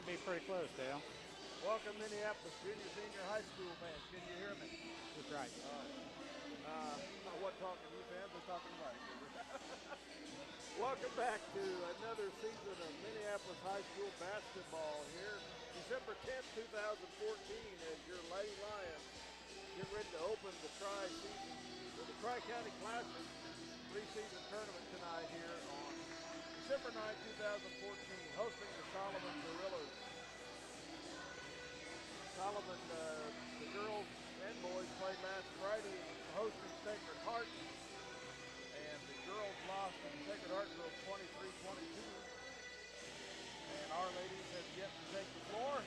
be pretty close, Dale. Welcome, Minneapolis junior, senior high school fans. Can you hear me? That's right. I wasn't talking to you fans, I'm talking to Mike. Welcome back to another season of Minneapolis high school basketball here. December 10th, 2014, as your Lady Lions get ready to open the Tri-County Classic preseason tournament tonight here on December 9th, 2014, hosting the Solomon Gorillas. Solomon, the girls and boys played last Friday hosting Sacred Heart, and the girls lost to the Sacred Heart girls 23-22. And Our Ladies have yet to take the floor,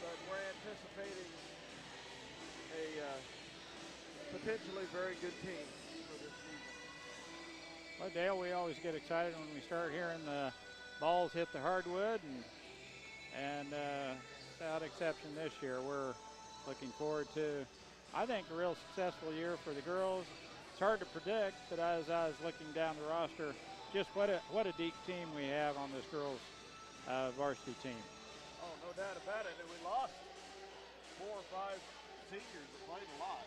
but we're anticipating a potentially very good team for this season. Well, Dale, we always get excited when we start hearing the balls hit the hardwood, and without exception this year, we're looking forward to, I think, a real successful year for the girls. It's hard to predict, but as I was looking down the roster, just what a deep team we have on this girls' varsity team. Oh, no doubt about it. And we lost 4 or 5 seniors that played a lot,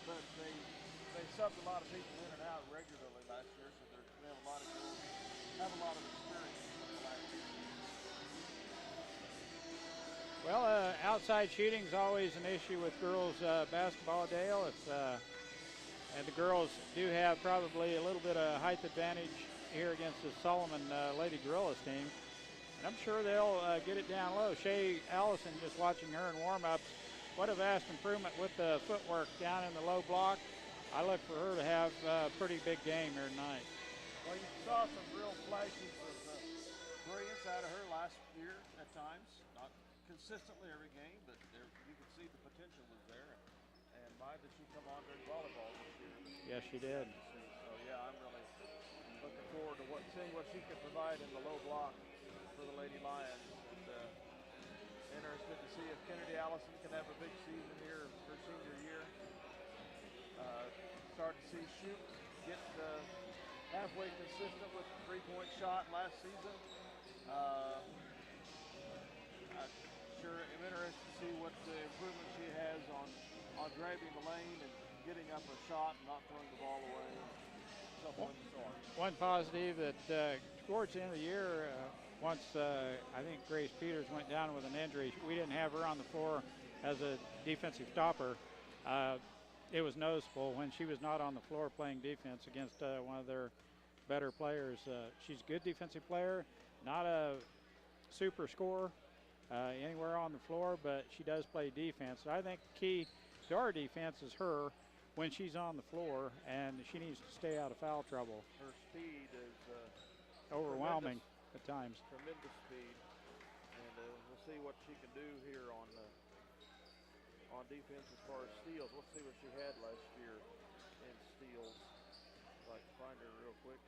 but they subbed a lot of people in and out regularly last year, so they have a lot of girls have a lot of experience from the last year. Well, outside shooting is always an issue with girls basketball, Dale. And the girls do have probably a little bit of height advantage here against the Solomon Lady Gorillas team. And I'm sure they'll get it down low. Shay Allison, just watching her in warm-ups, what a vast improvement with the footwork down in the low block. I look for her to have a pretty big game here tonight. Well, you saw some real flashes of brilliance out of her last year at times. Not consistently every game, but you could see the potential was there. And my, did she come on during volleyball this year? Yes, she did. So yeah, I'm really looking forward to seeing what she can provide in the low block for the Lady Lions. And interested to see if Kennedy Allison can have a big season here her senior year. Start to see shoot get halfway consistent with the three-point shot last season. Sure am interested to see what the improvement she has on driving the lane and getting up a shot and not throwing the ball away, so forth and so on. One positive that towards the end of the year, once I think Grace Peters went down with an injury, we didn't have her on the floor as a defensive stopper. It was noticeable when she was not on the floor playing defense against one of their better players. She's a good defensive player, not a super scorer anywhere on the floor, but she does play defense. So I think the key to our defense is her when she's on the floor, and she needs to stay out of foul trouble. Her speed is overwhelming at times. Tremendous speed, and we'll see what she can do here on defense as far as steals. Let's see what she had last year in steals. I'd like to find her real quick.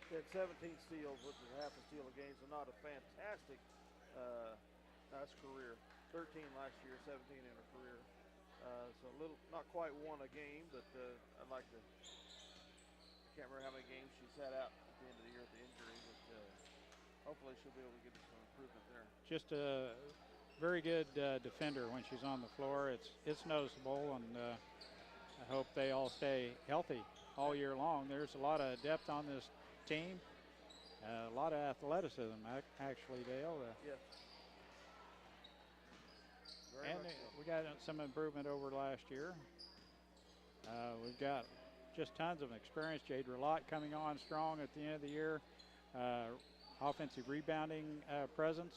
She had 17 steals, which is half a steal a game, so not a fantastic nice career. 13 last year, 17 in her career. So a little, not quite won a game, but I'd like to. I can't remember how many games she sat out at the end of the year with the injury, but hopefully she'll be able to get some improvement there. Just a very good defender when she's on the floor. It's noticeable, and I hope they all stay healthy all year long. There's a lot of depth on this team, a lot of athleticism, actually, Dale. Yes. And we got some improvement over last year. We've got just tons of experience. Jade Relott coming on strong at the end of the year. Offensive rebounding presence,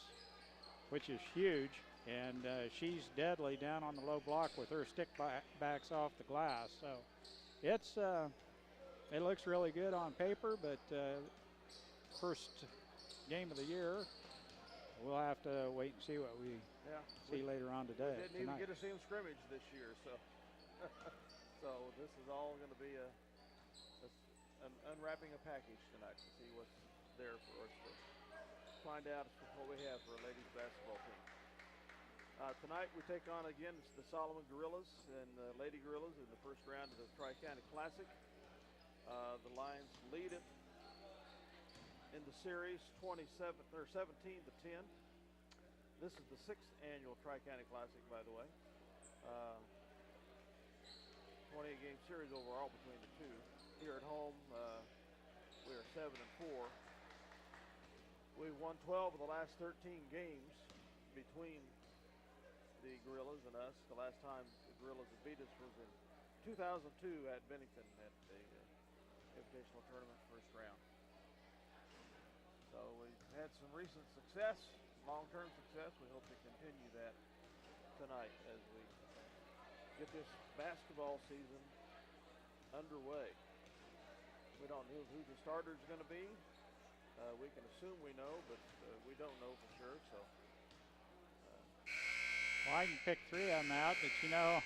which is huge. And she's deadly down on the low block with her stick backs off the glass. So it looks really good on paper, but first game of the year, we'll have to wait and see what we see later on today. We didn't even get to see them scrimmage this year, so so this is all going to be an unwrapping a package tonight to see what's there for us to find out what we have for a ladies basketball team. Tonight we take on again the Solomon Gorillas and the Lady Gorillas in the first round of the Tri-County Classic. The Lions lead it in the series, 17 to 10. This is the 6th annual Tri-County Classic, by the way. 28-game series overall between the two. Here at home, we are 7-4. We've won 12 of the last 13 games between the Gorillas and us. The last time the Gorillas have beat us was in 2002 at Bennington at the Invitational Tournament first round. So we've had some recent success, long-term success. We hope to continue that tonight as we get this basketball season underway. We don't know who the starter is going to be. We can assume we know, but we don't know for sure. So, well, I can pick 3 of them out, but you know,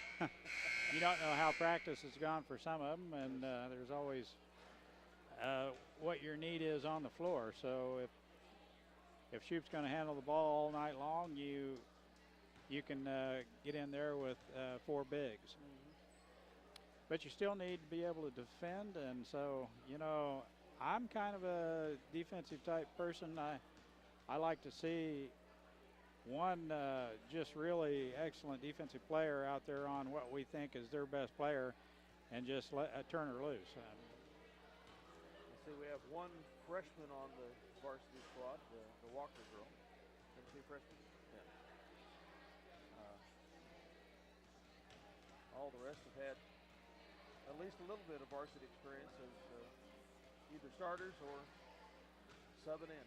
you don't know how practice has gone for some of them, and there's always what your need is on the floor. So if Shoup's going to handle the ball all night long, you can get in there with 4 bigs. But you still need to be able to defend, and so, you know, I'm kind of a defensive type person. I like to see one just really excellent defensive player out there on what we think is their best player and just turn her loose. I see we have one freshman on the varsity squad, the Walker girl. Isn't she a freshman? Yeah. All the rest have had at least a little bit of varsity experience as either starters or subbing in.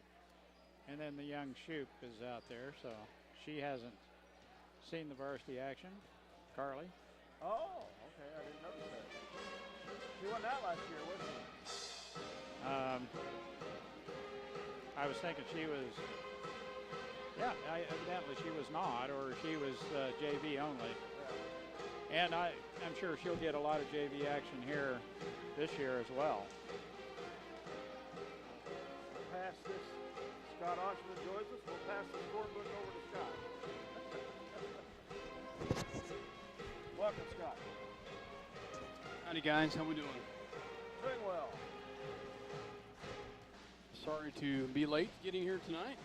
And then the young Shoup is out there, so she hasn't seen the varsity action. Carly. Oh, okay. I didn't notice that. She won that last year, wasn't she? I was thinking she was, evidently she was not, or she was JV only. Yeah. And I'm sure she'll get a lot of JV action here this year as well. Pass this. Scott Oshman joins us. We'll pass the scorebook over to Scott. Welcome, Scott. Howdy, guys. How we doing? Doing well. Sorry to be late getting here tonight.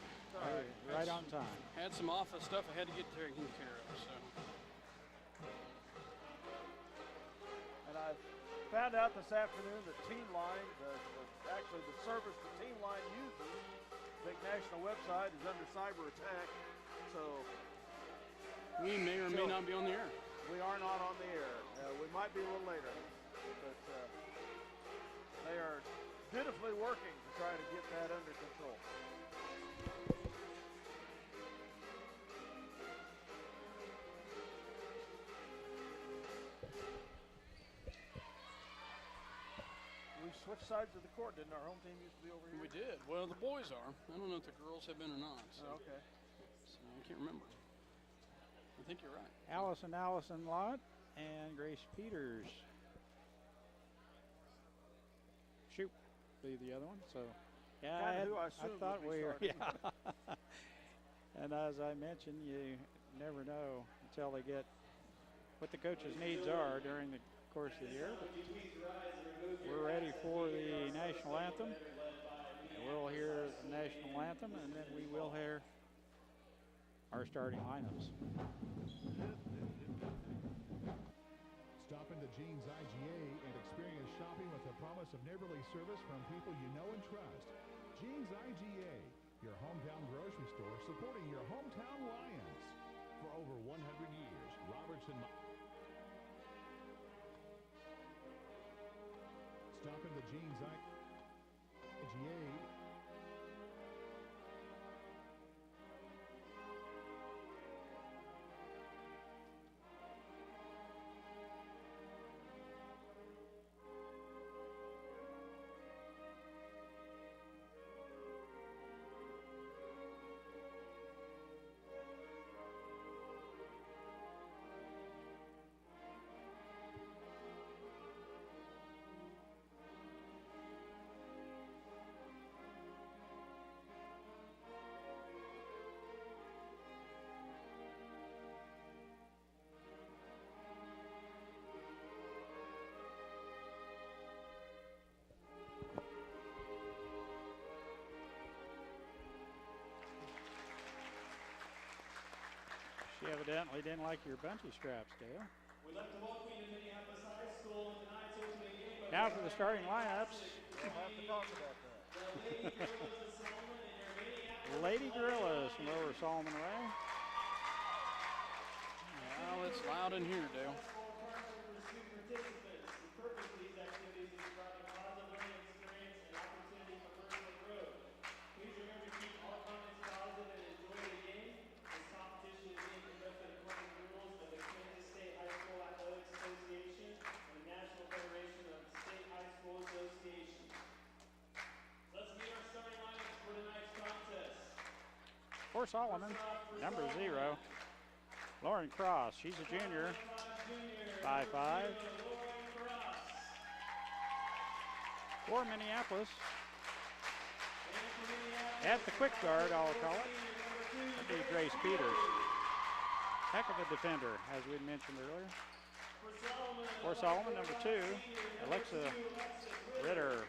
Right on time. Had some office stuff I had to get taken care of. So. And I found out this afternoon that Team Line, actually the service the Team Line uses, big national website, is under cyber attack. So we may or may not be on the air. We are not on the air. We might be a little later, but they are pitifully working to try to get that under control. We switched sides of the court, didn't our home team used to be over here? We did. Well, the boys are. I don't know if the girls have been or not. So. Oh, okay. So I can't remember. I think you're right. Allison Lott and Grace Peters. Shoot, be the other one. So, yeah, who I thought we were. starting. Yeah. And as I mentioned, you never know until they get what the coach's needs are during the course of the year. But we're ready for the national anthem. And we'll hear the national anthem, and then we will hear our starting lineups. Stop into Jean's IGA and experience shopping with the promise of neighborly service from people you know and trust. Jean's IGA, your hometown grocery store supporting your hometown Lions. For over 100 years, Robertson. Stop into Jean's IGA. evidently didn't like your bungee straps, Dale. We'd like to welcome you to Minneapolis High School in tonight's opening game. Now for the starting lineups. We'll have to talk about that. Lady Gorillas from Lower Solomon Way. Well, it's loud in here, Dale. For Solomon, number 0, Lauren Cross. She's a junior, 5'5". For Minneapolis, at the quick guard, I'll call it, that'd be Grace Peters. Heck of a defender, as we mentioned earlier. For Solomon, number 2, Alexa Ritter.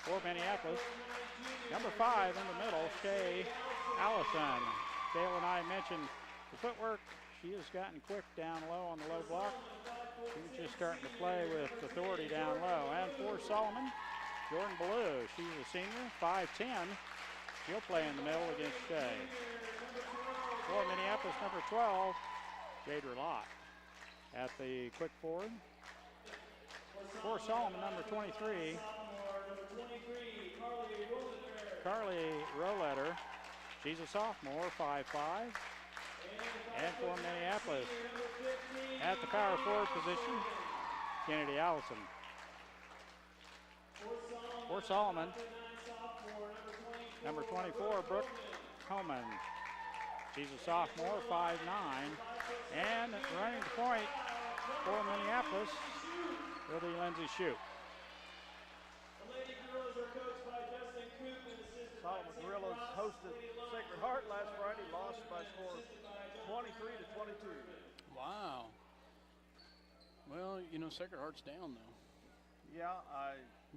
For Minneapolis, number 5 in the middle, Shay Allison. Dale and I mentioned the footwork. She has gotten quick down low on the low block. She's just starting to play with authority down low. And for Solomon, Jordan Ballou. She's a senior, 5'10". She'll play in the middle against Shay. For Minneapolis, number 12, Jade Ralott at the quick forward. For Solomon, number 23, Carly Roletter. She's a sophomore, 5'5". And for Minneapolis, at the power forward position, Kennedy Allison. For Solomon, number 24, Brooke Homan. She's a sophomore, 5'9". And running the point for Minneapolis will be Lindsay Shoup. Solomon Gorillas hosted Sacred Heart last Friday, lost by a score of 23-22. Wow. Well, you know, Sacred Heart's down though. Yeah,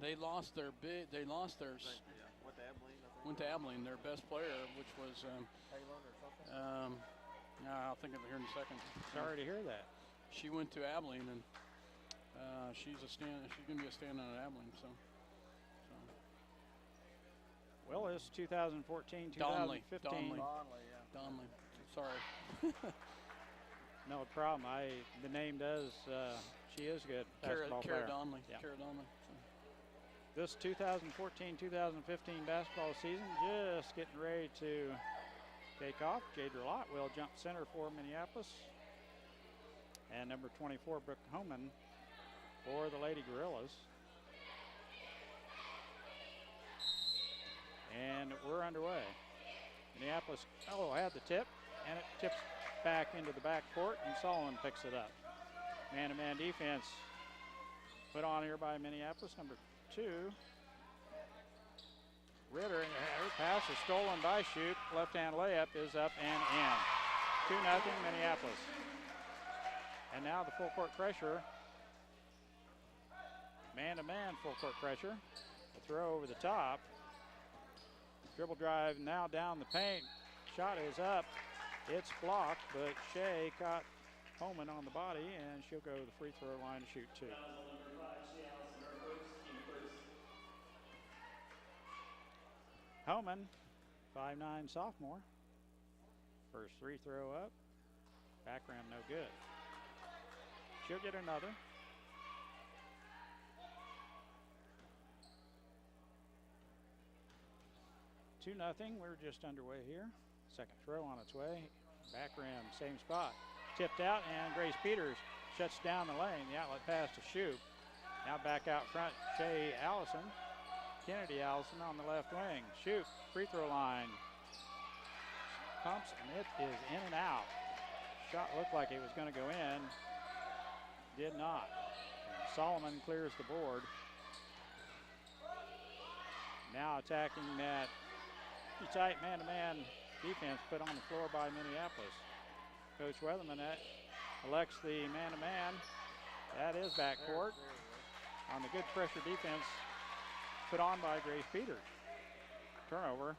They lost their went to Abilene, I think. went to Abilene, their best player, which was Taylor or something. no, I'll think of it here in a second. Sorry to hear that. She went to Abilene, and she's gonna be a stand-on at Abilene. So. Well, it's 2014, 2015. Donnelly, Donley, yeah. Donnelly. Sorry. No problem. The name does. She is good. Basketball Kara player. Donnelly. Yeah. Kara Donnelly. So. This 2014-2015 basketball season just getting ready to take off. Jade Ralott will jump center for Minneapolis. And number 24, Brooke Homan for the Lady Gorillas. And we're underway. Minneapolis, had the tip, and it tips back into the backcourt, and Solomon picks it up. Man-to-man defense put on here by Minneapolis, number 2. Ritter, her pass is stolen by Shoup. Left-hand layup is up and in. 2-0 Minneapolis. And now the full-court pressure. Man-to-man full-court pressure. A throw over the top. Dribble drive now down the paint. Shot is up. It's blocked, but Shea caught Homan on the body, and she'll go to the free throw line to shoot 2. Homan, 5'9" sophomore. First free throw up. Back rim no good. She'll get another. 2-0, we're just underway here. Second throw on its way. Back rim, same spot. Tipped out, and Grace Peters shuts down the lane. The outlet pass to Shoup. Now back out front, Shay Allison. Kennedy Allison on the left wing. Shoup, free throw line. Pumps, and it is in and out. Shot looked like it was going to go in. Did not. And Solomon clears the board. Now attacking that tight man-to-man defense put on the floor by Minneapolis. Coach Weatherman elects the man-to-man. That is backcourt on the good pressure defense put on by Grace Peters. Turnover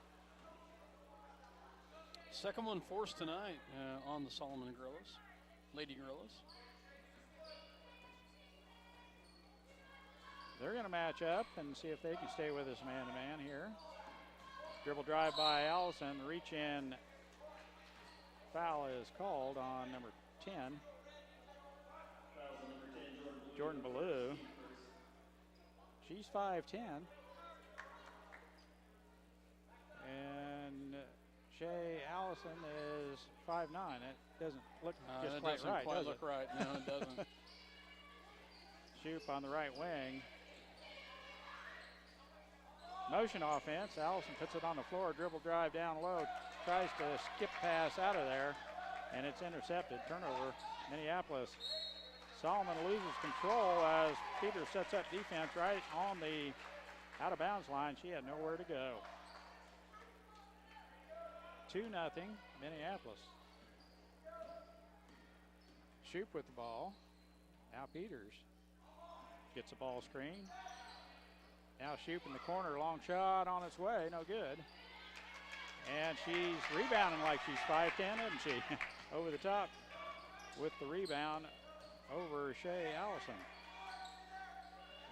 Second one forced tonight on the Solomon Gorillas, Lady Gorillas. They're going to match up and see if they can stay with us man-to-man here. Dribble drive by Allison. Reach in. Foul is called on number 10. Jordan Ballou. She's 5'10". And Shay Allison is 5'9". It doesn't look just quite doesn't right, quite does look it? right. No, it doesn't. Shoop on the right wing. Motion offense. Allison puts it on the floor. Dribble drive down low. Tries to skip pass out of there. And it's intercepted. Turnover, Minneapolis. Solomon loses control as Peters sets up defense right on the out-of-bounds line. She had nowhere to go. 2-0, Minneapolis. Shoop with the ball. Now Peters gets the ball screen. Now Shoop in the corner, long shot on its way, no good. And she's rebounding like she's 5'10", isn't she? Over the top with the rebound over Shay Allison.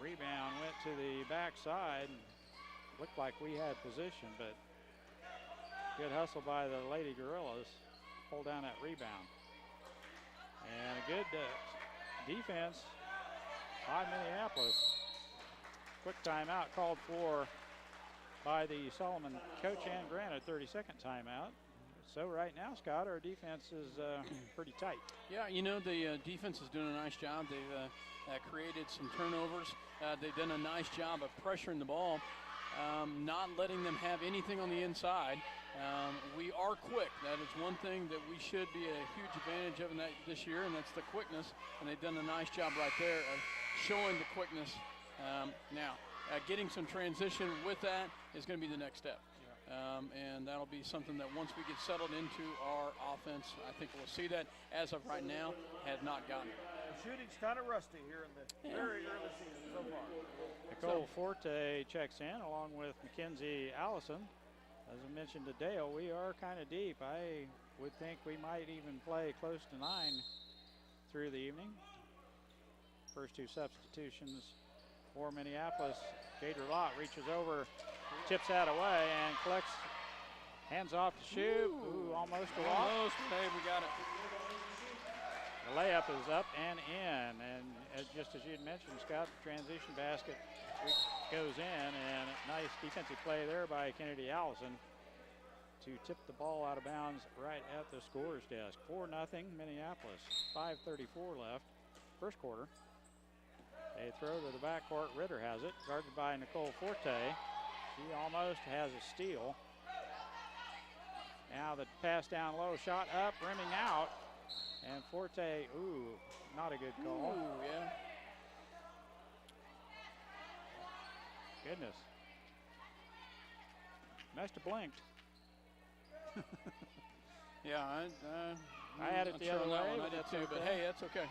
Rebound went to the backside. Looked like we had position, but good hustle by the Lady Gorillas. Pull down that rebound. And a good defense by Minneapolis. Quick timeout called for by the Solomon coach and granted 30-second timeout. So right now, Scott, our defense is pretty tight. Yeah, you know, the defense is doing a nice job. They've created some turnovers. They've done a nice job of pressuring the ball, not letting them have anything on the inside. We are quick. That is one thing that we should be a huge advantage of this year, and that's the quickness. And they've done a nice job right there of showing the quickness. Now, getting some transition with that is going to be the next step. And that'll be something that once we get settled into our offense, I think we'll see that. As of right now, has not gotten it. The shooting's kind of rusty here in the very early season so far. Nicole Forte checks in along with Mackenzie Allison. As I mentioned to Dale, we are kind of deep. I would think we might even play close to 9 through the evening. First two substitutions for Minneapolis. Jadra Lott reaches over, tips that away, and collects, hands off to Shoop. Ooh, almost a walk. Almost, babe, we got it. The layup is up and in, and just as you'd mentioned, Scott, the transition basket goes in, and nice defensive play there by Kennedy Allison to tip the ball out of bounds right at the scorer's desk. 4-0 Minneapolis, 5:34 left, first quarter. A throw to the backcourt. Ritter has it, guarded by Nicole Forte. She almost has a steal. Now the pass down low, shot up, rimming out. And Forte, ooh, not a good call. Ooh, yeah. Goodness. Must have blinked. Yeah, I had it the other way, I but did that's too, but okay. hey, that's okay.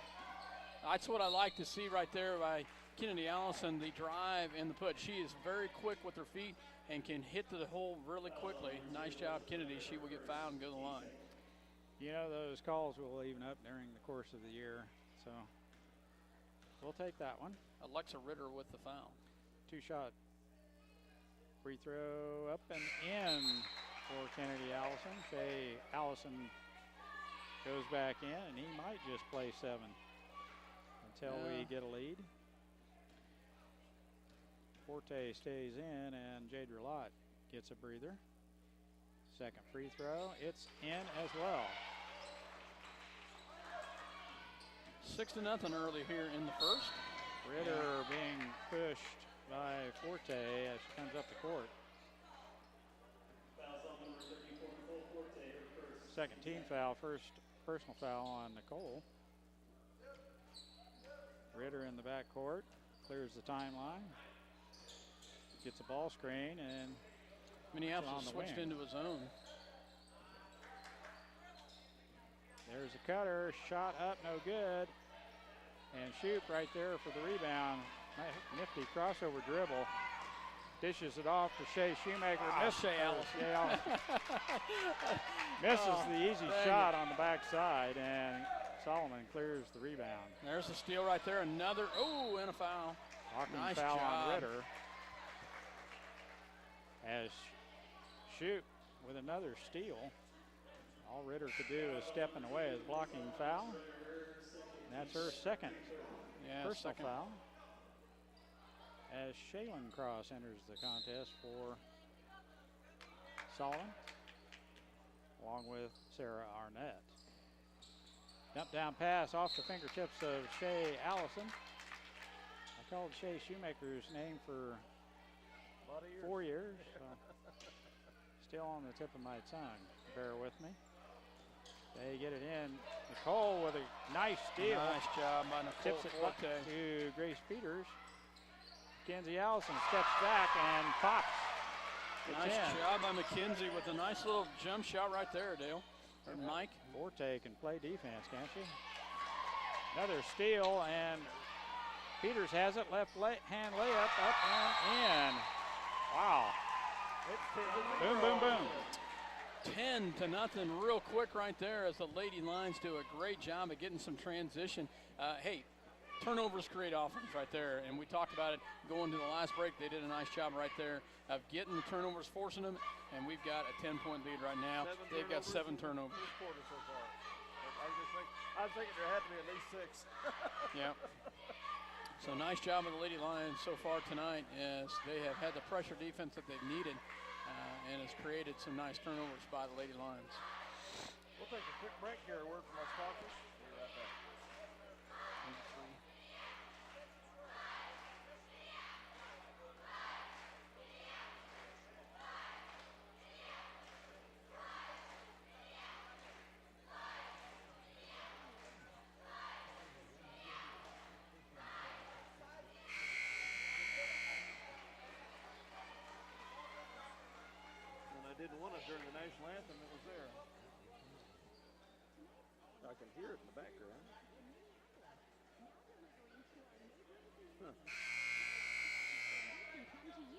That's what I like to see right there by Kennedy Allison, the drive and the put. She is very quick with her feet and can hit the hole really quickly. Nice job, Kennedy. She will get fouled and go to the line. You know, those calls will even up during the course of the year, so we'll take that one. Alexa Ritter with the foul. Two-shot free throw up and in for Kennedy Allison. Shay Allison goes back in, and he might just play 7 until we get a lead. Forte stays in, and Jadra Lott gets a breather. Second free throw, it's in as well. 6-0 early here in the first. Ritter being pushed by Forte as she comes up the court. Fouls on number 34, Nicole Forte, her first. Second team foul, first personal foul on Nicole. Ritter in the backcourt, clears the timeline, gets a ball screen, and Minneapolis switched into his own. there's a cutter, shot up, no good. And Shoop right there for the rebound. Nice, nifty crossover dribble. Dishes it off to Shea Shoemaker. Shea Allison. Misses the easy dang shot on the backside, and Solomon clears the rebound. There's a steal right there. Another, and a foul. Blocking Nice foul job. on Ritter. As Shoot with another steal. All Ritter could do is stepping away as blocking foul. And that's her second personal foul. As Shaylin Cross enters the contest for Solomon, along with Sarah Arnett. Dump down pass off the fingertips of Shea Allison. I called Shea Shoemaker's name for 4 years, so still on the tip of my tongue. Bear with me. They get it in. Nicole with a nice steal. Nice job by Nicole Tips it Forte. to Grace Peters. Mackenzie Allison steps back and pops. Nice job by Mackenzie with a nice little jump shot right there, Dale. Or Mike. Forte can play defense, can't she? Another steal, and Peters has it. Left hand layup, up and in. Wow. Boom, boom, boom. 10-0 real quick right there as the Lady Lions do a great job of getting some transition. Hey, turnovers create offense right there, and we talked about it going to the last break. They did a nice job right there of getting the turnovers, forcing them, and we've got a 10-point lead right now. They've got 7 turnovers. This quarter so far. I was thinking there had to be at least 6. Yeah. So nice job of the Lady Lions so far tonight as they have had the pressure defense that they've needed and has created some nice turnovers by the Lady Lions. We'll take a quick break here. A word from our sponsors. We'll be right back. Didn't want it during the national anthem, it was there. I can hear it in the background. Huh.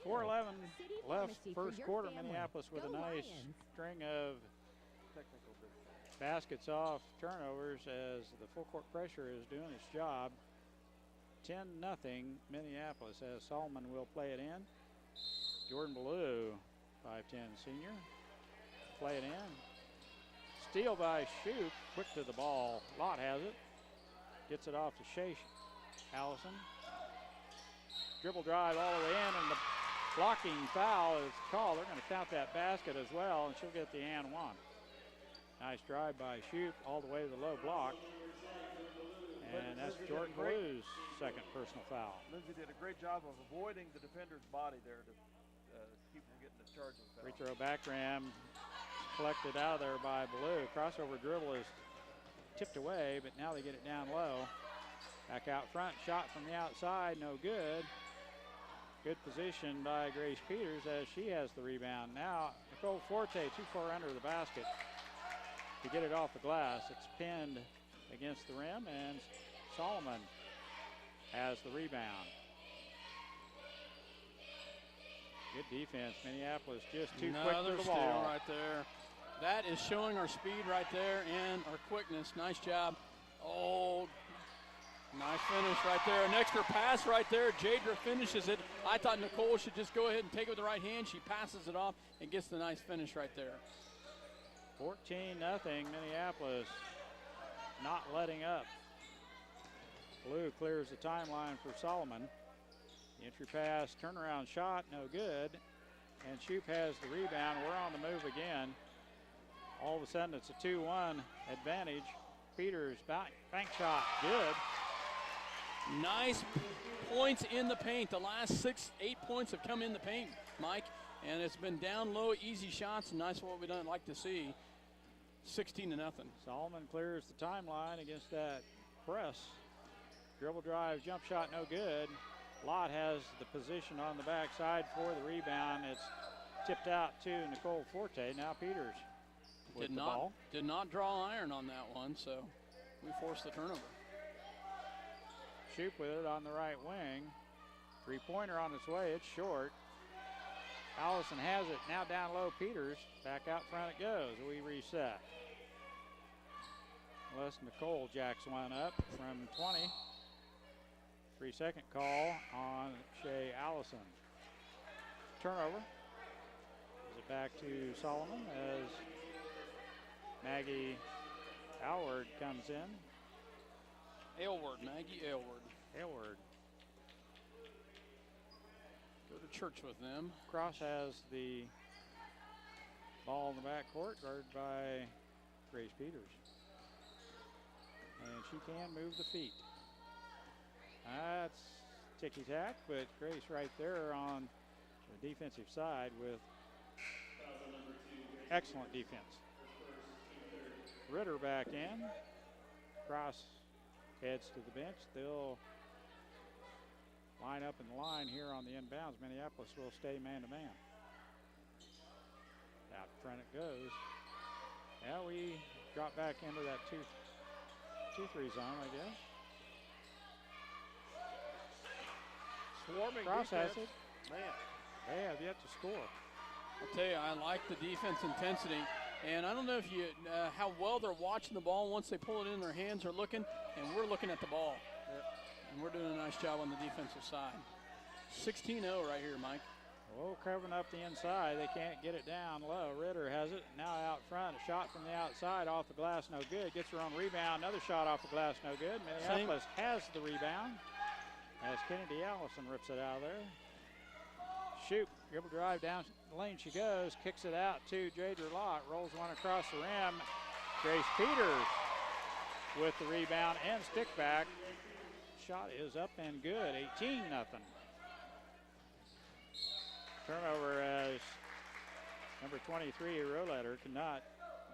4:11 left first quarter. Minneapolis with a nice string of Technical difficulty. baskets off turnovers as the full court pressure is doing its job. 10-0 Minneapolis as Solomon will play it in. Jordan Ballou, 5'10" senior, play it in. Steal by Shoop, quick to the ball. Lott has it. Gets it off to Shea Allison. Dribble drive all the way in, and the blocking foul is called. They're going to count that basket as well, and she'll get the and one. Nice drive by Shoop all the way to the low block. And that's Jordan Ballou's second personal foul. Lindsay did a great job of avoiding the defender's body there to keep from getting the charging foul. Free throw back ram collected out of there by Ballou. Crossover dribble is tipped away, but now they get it down low. Back out front, shot from the outside, no good. Good position by Grace Peters as she has the rebound. Now Nicole Forte too far under the basket to get it off the glass. It's pinned against the rim, and Solomon has the rebound. Good defense. Minneapolis just too quick to the ball. Right there. That is showing our speed right there and our quickness. Nice job. Oh, nice finish right there. An extra pass right there. Jadra finishes it. I thought Nicole should just go ahead and take it with the right hand. She passes it off and gets the nice finish right there. 14-0 Minneapolis, not letting up. Blue clears the timeline for Solomon. The entry pass, turnaround shot, no good. And Shoop has the rebound. We're on the move again. All of a sudden, it's a 2-1 advantage. Peters bank shot, good. Nice points in the paint. The last 6-8 points have come in the paint, Mike. And it's been down low, easy shots, and that's what we don't like to see. 16-0. Solomon clears the timeline against that press. Dribble drive, jump shot, no good. Lott has the position on the backside for the rebound. It's tipped out to Nicole Forte. Now Peters with the ball. Did not draw iron on that one, so we forced the turnover. Shoop with it on the right wing. Three-pointer on its way. It's short. Allison has it. Now down low, Peters. Back out front it goes. We reset. Les Nicole jacks one up from 20. 3-second call on Shea Allison. Turnover. Gives it back to Solomon as Maggie Howard comes in. Maggie Aylward. Hayward. Go to church with them. Cross has the ball in the backcourt, guarded by Grace Peters. And she can move the feet. That's ticky-tack, but Grace right there on the defensive side with excellent defense. Ritter back in. Cross heads to the bench. They'll line up in the line here on the inbounds. Minneapolis will stay man-to-man. Out front it goes. Now we drop back into that 2-3 zone, I guess. Swarming Cross has defense. it. Man. They have yet to score. I'll tell you, I like the defense intensity. And I don't know if you how well they're watching the ball once they pull it in their hands or looking, and we're looking at the ball. Yep. And we're doing a nice job on the defensive side. 16-0 right here, Mike. Oh, covering up the inside. They can't get it down low. Ritter has it. Now out front. A shot from the outside off the glass, no good. Gets her own rebound. Another shot off the glass, no good. Minneapolis has the rebound as Kennedy Allison rips it out of there. Shoot. Dribble drive down the lane she goes. Kicks it out to Jadra Lott. Rolls one across the rim. Grace Peters with the rebound and stick back. Shot is up and good. 18-0. Turnover as number 23, Roletter, cannot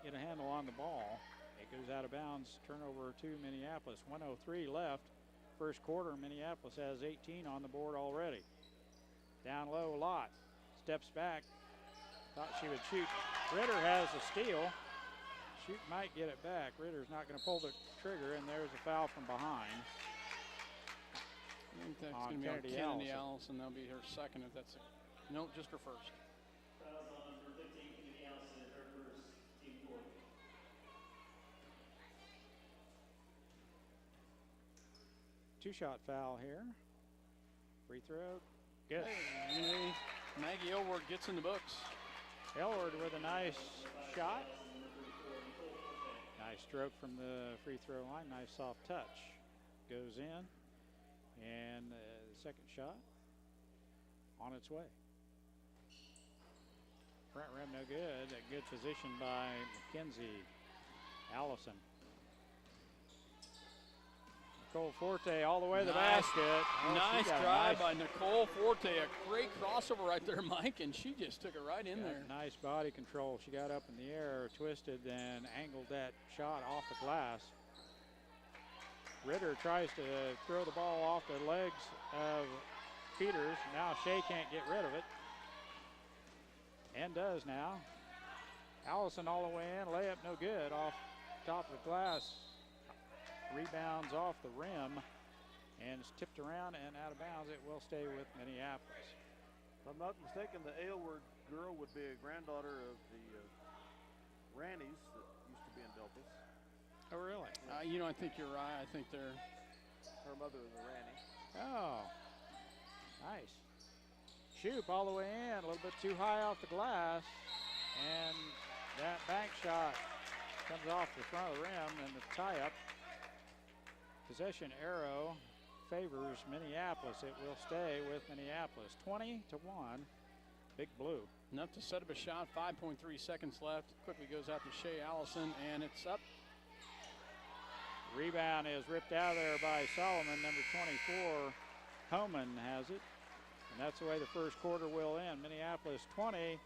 get a handle on the ball. It goes out of bounds. Turnover to Minneapolis. 1:03 left. First quarter, Minneapolis has 18 on the board already. Down low, Lott. Steps back. Thought she would shoot. Ritter has a steal. Shoot might get it back. Ritter's not going to pull the trigger, and there's a foul from behind. I think that's going to be on Kennedy Allison. That'll be her second if that's it. No, just her first. Fouls on number 15, Kennedy Allison, her first, team fourth. Two-shot foul here. Free throw. Good. Hey, Maggie Aylward gets in the books. Aylward with a nice shot. Nice stroke from the free throw line. Nice soft touch. Goes in. And the second shot on its way. Front rim no good. A good position by Mackenzie Allison. Nicole Forte all the way to the basket. Oh, nice drive by Nicole Forte. A great crossover right there, Mike, and she just took it right in there. Nice body control. She got up in the air, twisted, and angled that shot off the glass. Ritter tries to throw the ball off the legs of Peters. Now Shea can't get rid of it. And does now. Allison all the way in. Layup no good off top of the glass. Rebounds off the rim and it's tipped around and out of bounds. It will stay with Minneapolis. If I'm not mistaken, the Aylward girl would be a granddaughter of the Rannies that used to be in Delphos. Oh, really? I think you're right. I think they're... Her mother is a Ranny. Oh, nice. Shoop all the way in, a little bit too high off the glass. And that bank shot comes off the front of the rim and the tie-up. Possession arrow favors Minneapolis. It will stay with Minneapolis. 20-1, Big Blue. Enough to set up a shot. 5.3 seconds left. Quickly goes out to Shea Allison, and it's up. Rebound is ripped out of there by Solomon. Number 24, Homan has it. And that's the way the first quarter will end. Minneapolis 20,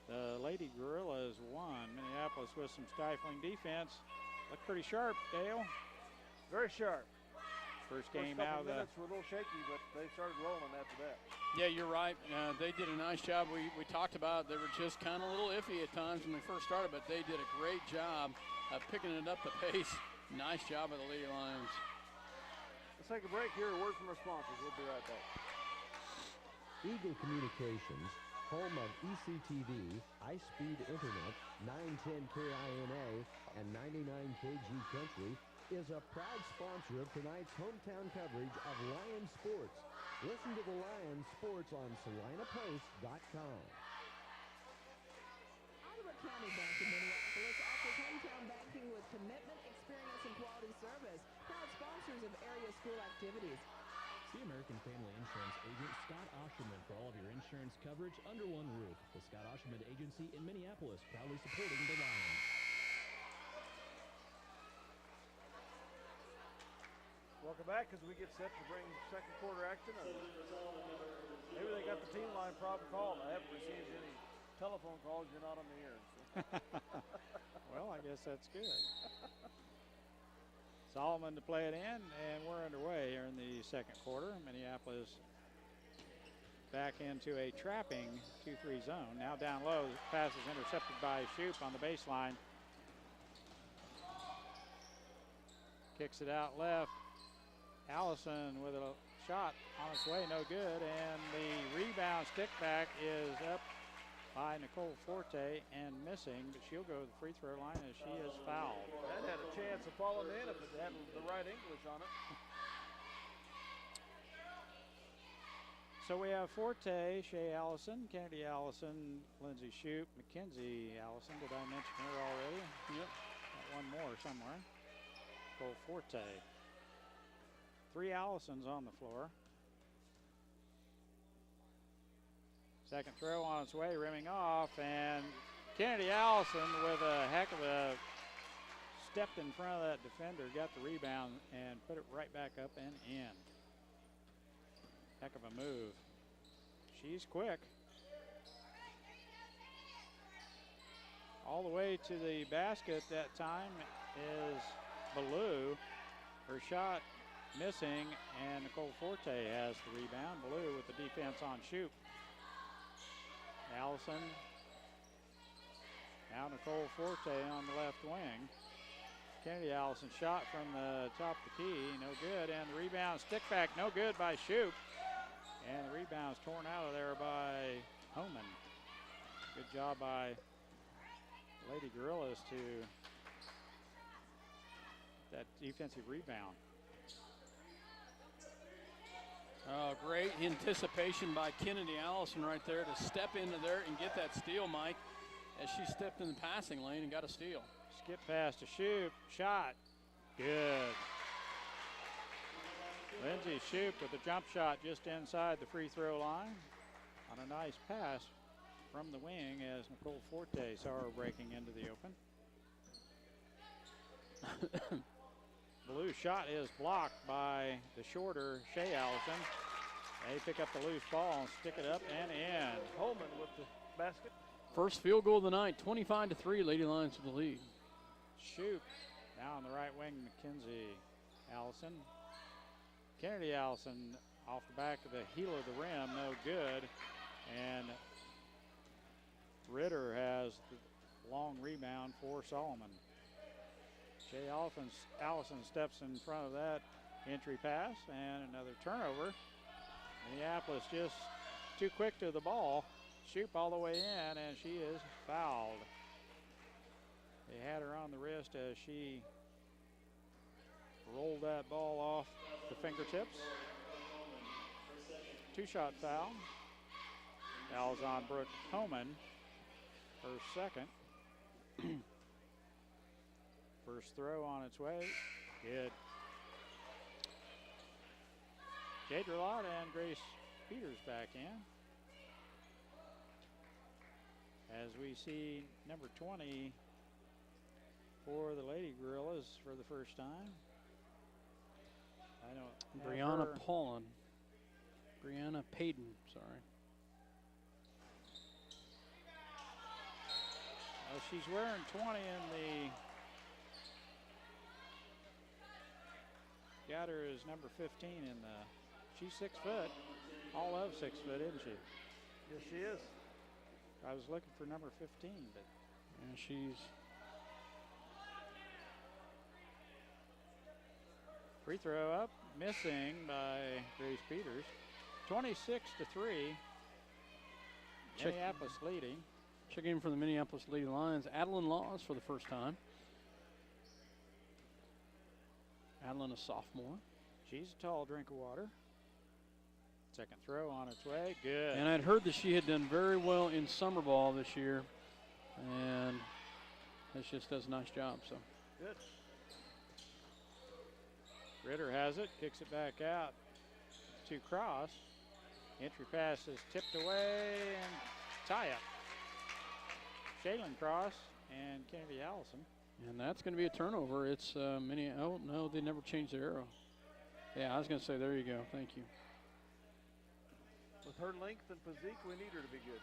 the Lady Gorillas 1. Minneapolis with some stifling defense. Looked pretty sharp, Dale. Very sharp. First game out. Minutes were a little shaky, but they started rolling after that. Yeah, you're right. They did a nice job. We talked about they were just kind of a little iffy at times when they first started, but they did a great job of picking it up the pace. Nice job of the Lady Lions. Let's take a break here. A word from our sponsors. We'll be right back. Eagle Communications home of ECTV, high-speed internet, 910 KINA, and 99 KG Country, is a proud sponsor of tonight's hometown coverage of Lions Sports. Listen to the Lions Sports on SalinaPost.com. Ottawa County Bank in Minneapolis offers hometown banking with commitment, experience, and quality service. Proud sponsors of area school activities. See American Family Insurance agent Scott Osherman for all of your insurance coverage under one roof. The Scott Osherman Agency in Minneapolis, proudly supporting the Lions. Welcome back as we get set to bring second quarter action. Maybe they got the team line problem called. I haven't received any telephone calls. You're not on the air. So. Well, I guess that's good. Solomon to play it in, and we're underway here in the second quarter. Minneapolis back into a trapping 2-3 zone. Now down low, pass is intercepted by Shoup on the baseline. Kicks it out left. Allison with a shot on its way, no good, and the rebound stick back is up by Nicole Forte and missing, but she'll go to the free throw line as she is fouled. That had a chance of falling in if it had the right English on it. So we have Forte, Shea Allison, Kennedy Allison, Lindsay Shoup, Mackenzie Allison. Did I mention her already? Yep. Got one more somewhere. Nicole Forte. 3 Allisons on the floor. Second throw on its way, rimming off, and Kennedy Allison with a heck of a step in front of that defender, got the rebound and put it right back up and in. Heck of a move. She's quick. All the way to the basket that time is Ballou. Her shot missing, and Nicole Forte has the rebound. Ballou with the defense on Shoup. Allison. Now Nicole Forte on the left wing. Kennedy Allison shot from the top of the key, no good, and the rebound stick back, no good by Shoup. And the rebound's torn out of there by Homan. Good job by Lady Gorillas to that defensive rebound. Oh, great anticipation by Kennedy Allison right there to step into there and get that steal, Mike, as she stepped in the passing lane and got a steal. Skip pass to Shoup, shot, good. Lindsay Shoup with a jump shot just inside the free throw line on a nice pass from the wing as Nicole Forte saw her breaking into the open. Ballou shot is blocked by the shorter Shea Allison. They pick up the loose ball and stick it up and in. Holman with the basket. First field goal of the night, 25-3, Lady Lions with the lead. Shoup now on the right wing, Mackenzie Allison. Kennedy Allison off the back of the heel of the rim, no good. And Ritter has the long rebound for Solomon. Shea Allison steps in front of that entry pass and another turnover. Minneapolis just too quick to the ball. Shoup all the way in, and she is fouled. They had her on the wrist as she rolled that ball off the fingertips. 2-shot foul. Foul's on Brooke Homan, her second. First throw on its way, good. Jade Relata and Grace Peters back in. As we see number 20 for the Lady Gorillas for the first time. I don't have Brianna her. Paulin. Brianna Payton, sorry. She's wearing 20 in the, got her as number 15 in the, she's 6 foot, all of 6 foot, isn't she? Yes, she is. I was looking for number 15, but. And she's Free throw up, missing by Grace Peters. 26-3. Minneapolis leading. Checking in for the Minneapolis Lady Lions, Adeline Laws for the first time. Adeline, a sophomore. She's a tall drink of water. Second throw on its way. Good. And I'd heard that she had done very well in summer ball this year. And this just does a nice job. So Good. Ritter has it, kicks it back out to Cross. Entry pass is tipped away and tie up. Shaylin Cross and Kennedy Allison. And that's going to be a turnover. It's oh, no, they never changed their arrow. Yeah, I was going to say, there you go. Thank you. With her length and physique, we need her to be good.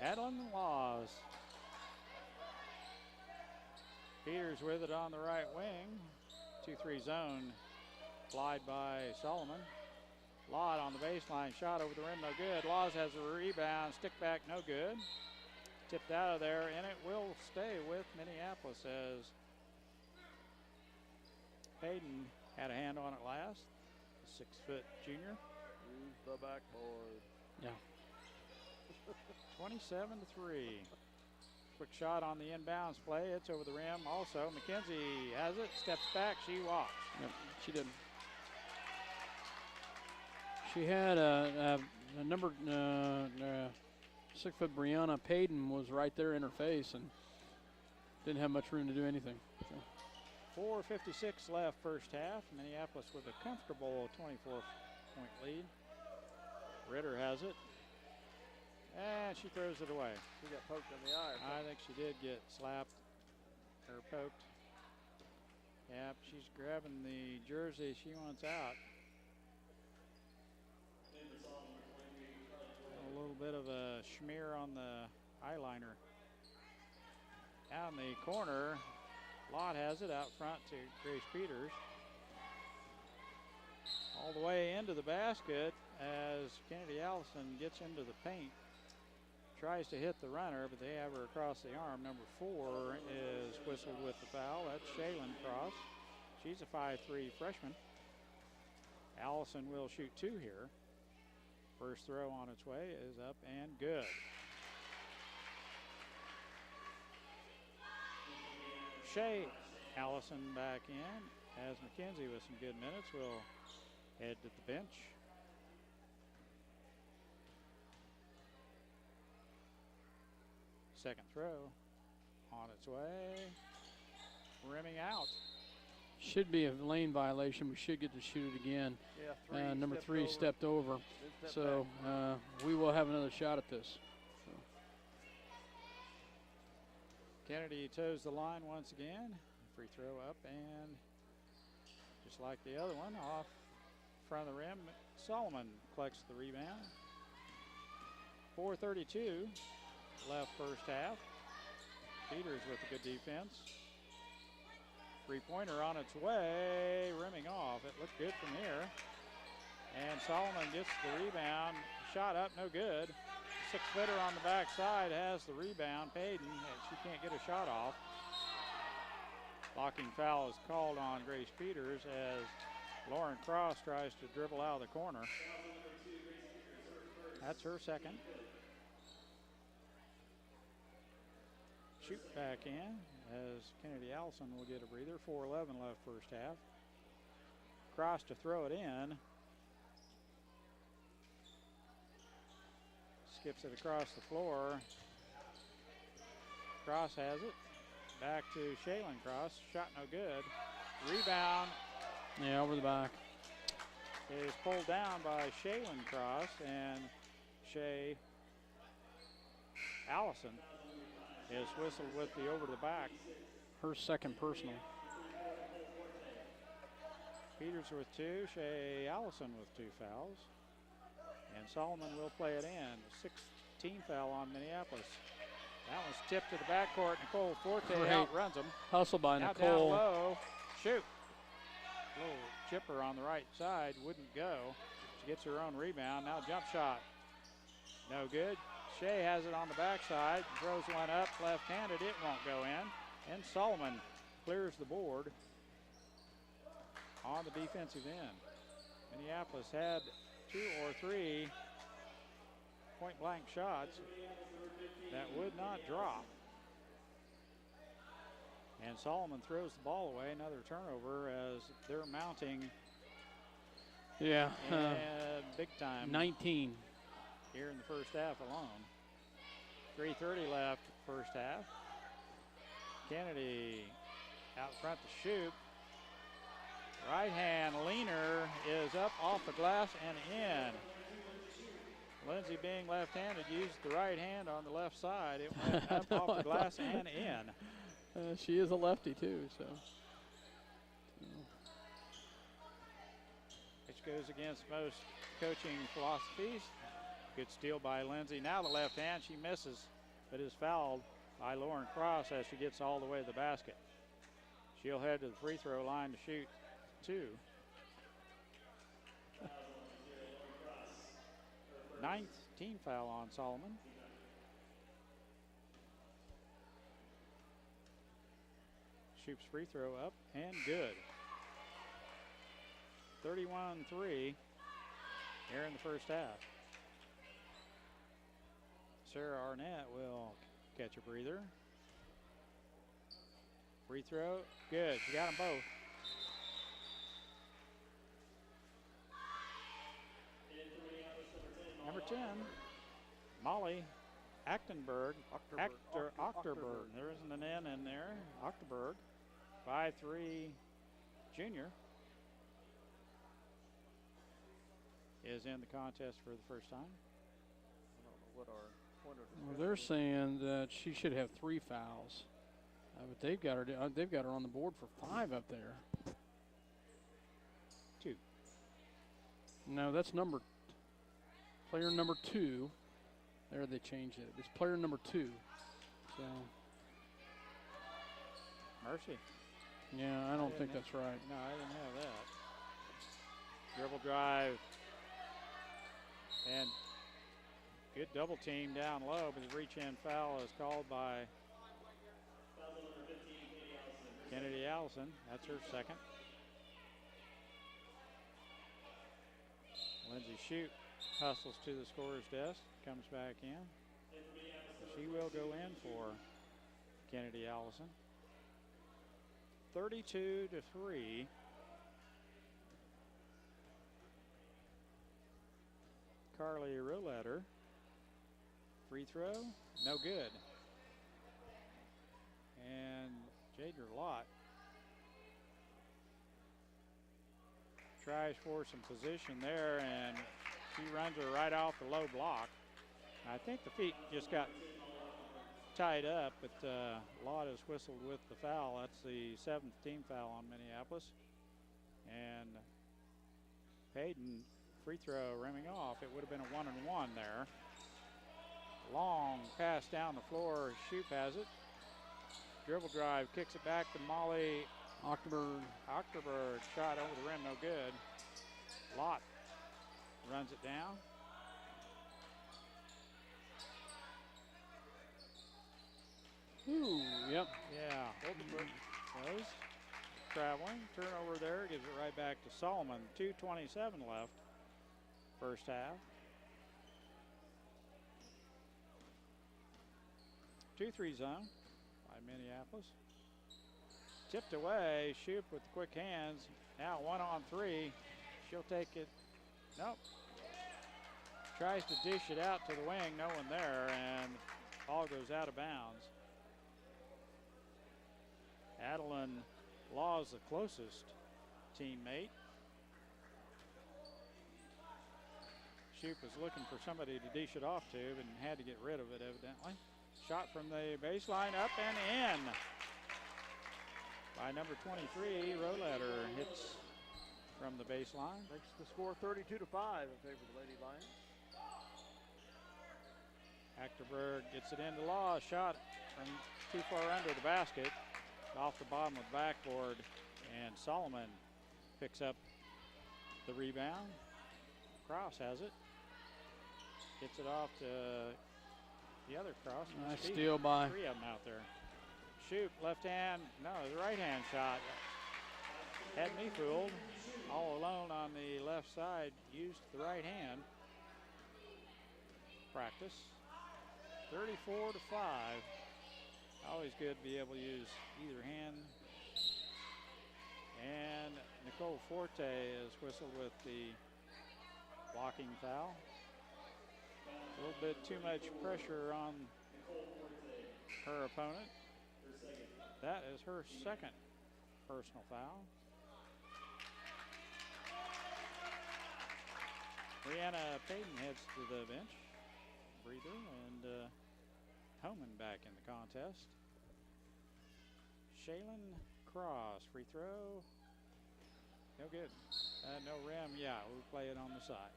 Adeline Laws. Peters with it on the right wing. 2-3 zone. Flied by Solomon. Lott on the baseline, shot over the rim, no good. Laws has a rebound, stick back, no good. Tipped out of there, and it will stay with Minneapolis as Hayden had a hand on it last. 6-foot junior. Use the backboard. Yeah. 27-3. Quick shot on the inbounds play. It's over the rim. Also, McKenzie has it, steps back, she walks. Yep, she did. She had a number 6-foot Brianna Payton was right there in her face and didn't have much room to do anything. So. 4:56 left first half. Minneapolis with a comfortable 24-point lead. Ritter has it. And she throws it away. She got poked in the eye. I think she did get slapped or poked. Yep, she's grabbing the jersey she wants out. A little bit of a smear on the eyeliner. Down the corner, Lott has it out front to Grace Peters. All the way into the basket as Kennedy Allison gets into the paint. Tries to hit the runner, but they have her across the arm. Number 4 is whistled with the foul. That's Shaylin Cross. She's a 5'3" freshman. Allison will shoot 2 here. First throw on its way is up and good. Shea Allison back in as McKenzie with some good minutes will head to the bench. Second throw on its way. Rimming out. Should be a lane violation. We should get to shoot it again. Yeah, number 3 stepped over. So we will have another shot at this. So. Kennedy toes the line once again. Free throw up and just like the other one, off front of the rim. Solomon collects the rebound. 4:32 left first half. Peters with a good defense. Three-pointer on its way, rimming off. It looked good from here. And Solomon gets the rebound. Shot up, no good. 6-footer on the backside has the rebound. Payton, she can't get a shot off. Blocking foul is called on Grace Peters as Lauren Cross tries to dribble out of the corner. That's her second. Shoot back in as Kennedy Allison will get a breather. 4:11 left first half. Cross to throw it in. Skips it across the floor. Cross has it. Back to Shaylin Cross. Shot no good. Rebound. Yeah, over the back. Is pulled down by Shaylin Cross, and Shea Allison is whistled with the over the back. Her second personal. Peters with 2, Shea Allison with 2 fouls. And Solomon will play it in. 16 foul on Minneapolis. That one's tipped to the backcourt. Nicole Forte outruns them. Hustle by Now Nicole. down low. Shoot. Little chipper on the right side. Wouldn't go. She gets her own rebound. Now jump shot. No good. Shea has it on the backside. Throws one up. Left-handed. It won't go in. And Solomon clears the board on the defensive end. Minneapolis had 2 or 3 point-blank shots that would not drop. And Solomon throws the ball away. Another turnover as they're mounting. Yeah. Big time. 19. Here in the first half alone. 3:30 left first half. Kennedy out front to shoot. Right hand leaner is up off the glass and in. Lindsay, being left-handed, used the right hand on the left side. It went up off the glass and in. She is a lefty too, so. Which goes against most coaching philosophies. Good steal by Lindsay. Now the left hand, she misses, but is fouled by Lauren Cross as she gets all the way to the basket. She'll head to the free throw line to shoot 2. 9th team foul on Solomon. Shoots free throw up and good. 31-3 here in the first half. Sarah Arnett will catch a breather. Free throw, good. She got them both. Number 10, Molly Achtenberg. Achterberg. There isn't an N in there. Achterberg, 5'3" junior, is in the contest for the first time. I don't know what our point of Well, they're saying that she should have 3 fouls, but they've got her on the board for 5 up there. 2. No, that's player number 2. There they changed it. It's player number 2. So. Mercy. Yeah, I don't think that's right. No, I didn't have that. Dribble drive. And good double team down low, but the reach-in foul is called by Kennedy Allison. That's her second. Lindsay Shute hustles to the scorer's desk, comes back in. She will go in for Kennedy Allison. 32-3. Carly Roletter. Free throw, no good. And Jadra Lott tries for some position there, and she runs her right off the low block. I think the feet just got tied up, but Lott has whistled with the foul. That's the 7th team foul on Minneapolis. And Payton, free throw rimming off. It would have been a 1-and-1 there. Long pass down the floor. Shoup has it. Dribble drive, kicks it back to Molly Achterberg. Achterberg. Shot over the rim, no good. Lott runs it down. Ooh, yep. Yeah, goes. Traveling. Turnover there, gives it right back to Solomon. 2:27 left. First half. 2-3 zone by Minneapolis. Tipped away. Shoup with the quick hands. Now 1-on-3. She'll take it. Nope. Tries to dish it out to the wing. No one there, and ball goes out of bounds. Adeline Law is the closest teammate. Shoup was looking for somebody to dish it off to, and had to get rid of it evidently. Shot from the baseline, up and in by number 23. Roletter hits from the baseline. Makes the score 32-5 in favor of the Lady Lions. Achterberg gets it into Law. Shot from too far under the basket, off the bottom of the backboard, and Solomon picks up the rebound. Cross has it. Gets it off to the other Cross. Nice steal by. 3 of them out there. Shoup, left hand. No, the right hand shot. Had me fooled. all alone on the left side, used the right hand. Practice. 34-5. Always good to be able to use either hand. And Nicole Forte is whistled with the blocking foul. A little bit too much pressure on her opponent. That is her second personal foul. Brianna Payton heads to the bench. Breather and Homan back in the contest. Shaylin Cross, free throw. No good. No rim. Yeah, we'll play it on the side.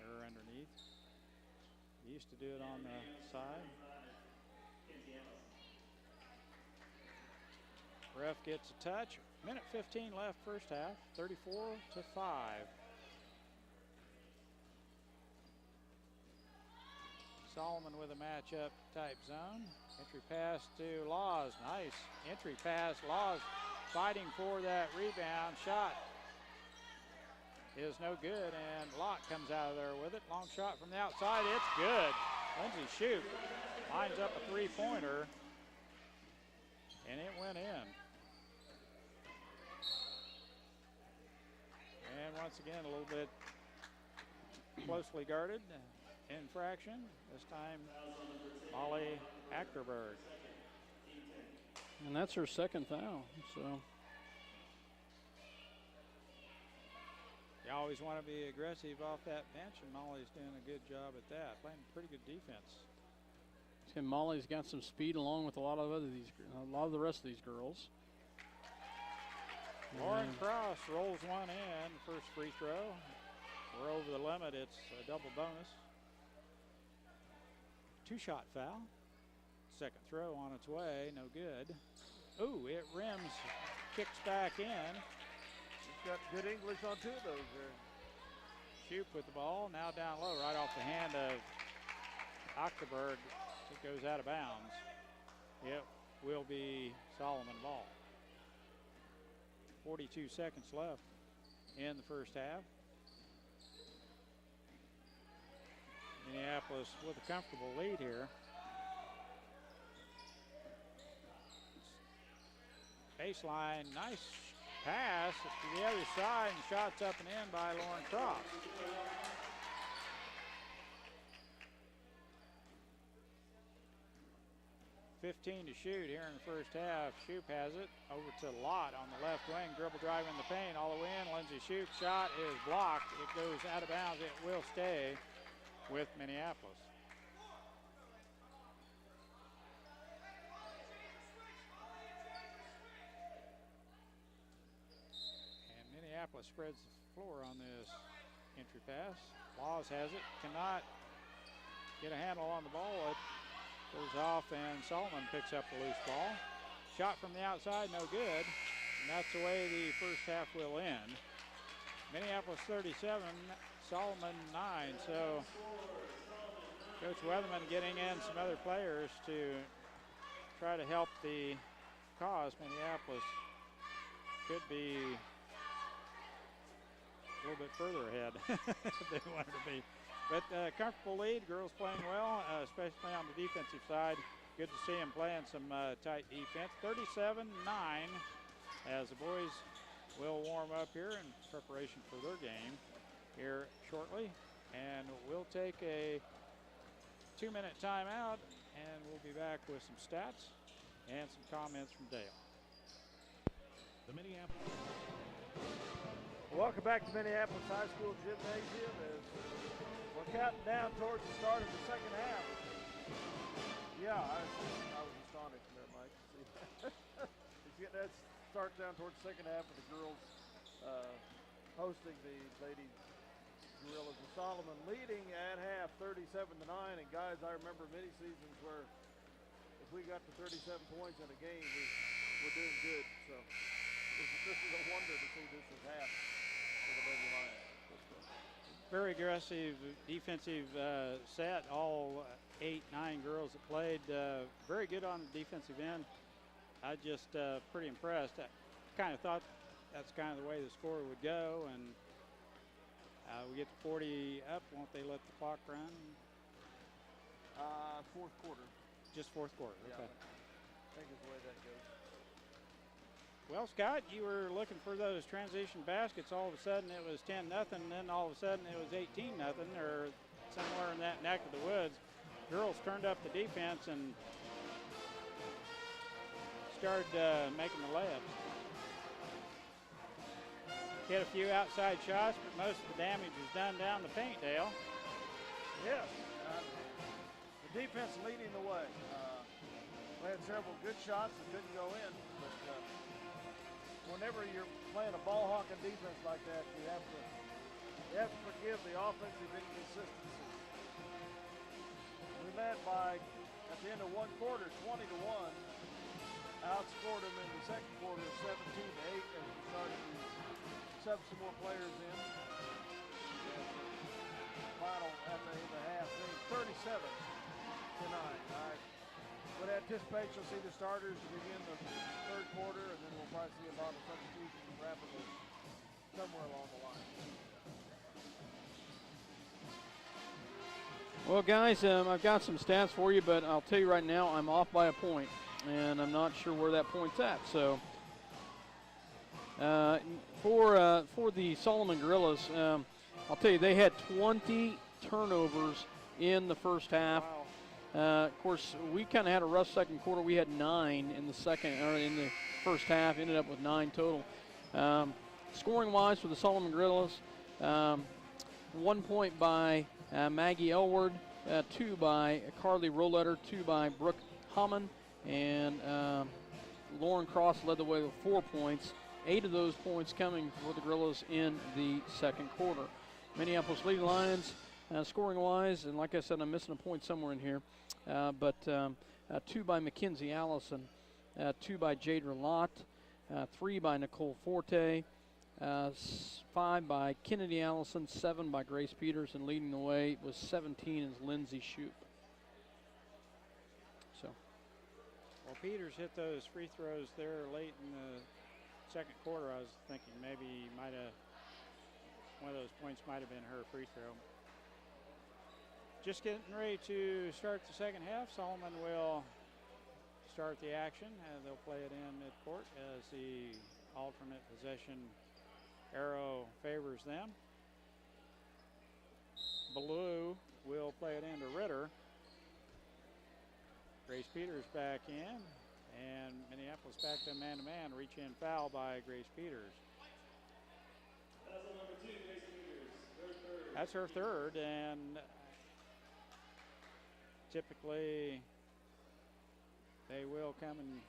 Her underneath. Used to do it on the side. Ref gets a touch. Minute 15 left first half. 34-5. Solomon with a matchup type zone. Entry pass to Laws. Nice entry pass. Laws fighting for that rebound. Shot is no good, and Locke comes out of there with it. Long shot from the outside. It's good. Lindsay Shoup lines up a three-pointer, and it went in. And once again, a little bit closely guarded. Infraction. This time, Molly Achterberg. And that's her second foul. So you always want to be aggressive off that bench, and Molly's doing a good job at that. Playing pretty good defense. and Molly's got some speed along with a lot of the rest of these girls. Lauren Cross rolls one in. First free throw. We're over the limit. It's a double bonus. Two-shot foul. Second throw on its way. No good. Ooh, it rims. Kicks back in. She's got good English on two of those there. Shoup with the ball. Now down low, right off the hand of Achterberg. It goes out of bounds. It will be Solomon ball. 42 seconds left in the first half. Minneapolis with a comfortable lead here. Baseline, nice pass to the other side, and shots up and in by Lauren Cross. .15 to shoot here in the first half. Shoup has it over to Lott on the left wing. Dribble drive in the paint all the way in. Lindsay Shoup shot is blocked. It goes out of bounds. It will stay with Minneapolis. And Minneapolis spreads the floor on this entry pass. Laws has it. Cannot get a handle on the ball. It goes off, and Solomon picks up the loose ball. Shot from the outside, no good. And that's the way the first half will end. Minneapolis 37, Solomon 9. So Coach Weatherman getting in some other players to try to help the cause. Minneapolis could be a little bit further ahead if they wanted to be. But comfortable lead, girls playing well, especially on the defensive side. Good to see them playing some tight defense. 37-9 as the boys will warm up here in preparation for their game here shortly. And we'll take a 2-minute timeout, and we'll be back with some stats and some comments from Dale. The Minneapolis. Welcome back to Minneapolis High School Gymnasium as we're counting down towards the start of the second half. Yeah, I was astonished there, Mike. It's getting that start down towards the second half of the girls hosting the Lady Gorillas of Solomon, leading at half 37-9. And guys, I remember many seasons where if we got to 37 points in a game, we're doing good. So this is a wonder to see this as half for the Lady Lions. Very aggressive defensive set. All 8-9 girls that played very good on the defensive end. I just pretty impressed. I kind of thought that's kind of the way the score would go. And we get to 40 up. Won't they let the clock run? Fourth quarter. Just fourth quarter. Yeah, Okay. I think is the way that goes. Well, Scott, you were looking for those transition baskets. All of a sudden it was 10-0, and then all of a sudden it was 18-0, or somewhere in that neck of the woods. Girls turned up the defense and started making the layups. Hit a few outside shots, but most of the damage was done down the paint, Dale. Yes. The defense leading the way. We had several good shots that didn't go in, but whenever you're playing a ball hawking defense like that, you have to forgive the offensive inconsistency. We led by, at the end of one quarter, 20-1. Outscored them in the second quarter 17-8 as we started to sub some more players in. Final at the end of the half, 37-9. I would anticipate you'll see the starters begin the third quarter, and then we'll probably see a lot of substitutions rapidly somewhere along the line. Well, guys, I've got some stats for you, but I'll tell you right now, I'm off by a point, and I'm not sure where that point's at. So, for the Solomon Gorillas, I'll tell you, they had 20 turnovers in the first half. Wow. Of course, we kind of had a rough second quarter. We had 9 in the first half. Ended up with 9 total. Scoring-wise for the Solomon Gorillas, 1 point by Maggie Elward, 2 by Carly Roletter, 2 by Brooke Hammond, and Lauren Cross led the way with 4 points. 8 of those points coming for the Gorillas in the second quarter. Minneapolis Lady Lions, scoring-wise, and like I said, I'm missing a point somewhere in here, but 2 by Mackenzie Allison, 2 by Jadra Lott, 3 by Nicole Forte, 5 by Kennedy Allison, 7 by Grace Peters, and leading the way was 17 is Lindsay Shoup. So, Well, Peters hit those free throws there late in the second quarter. I was thinking maybe one of those points might have been her free throw. Just getting ready to start the second half. Solomon will start the action. They'll play it in midcourt as the alternate possession arrow favors them. Blue will play it into Ritter. Grace Peters back in, and Minneapolis back to man-to-man. Reach-in foul by Grace Peters. That's number 2, Grace Peters. Third. That's her third, and typically they will come and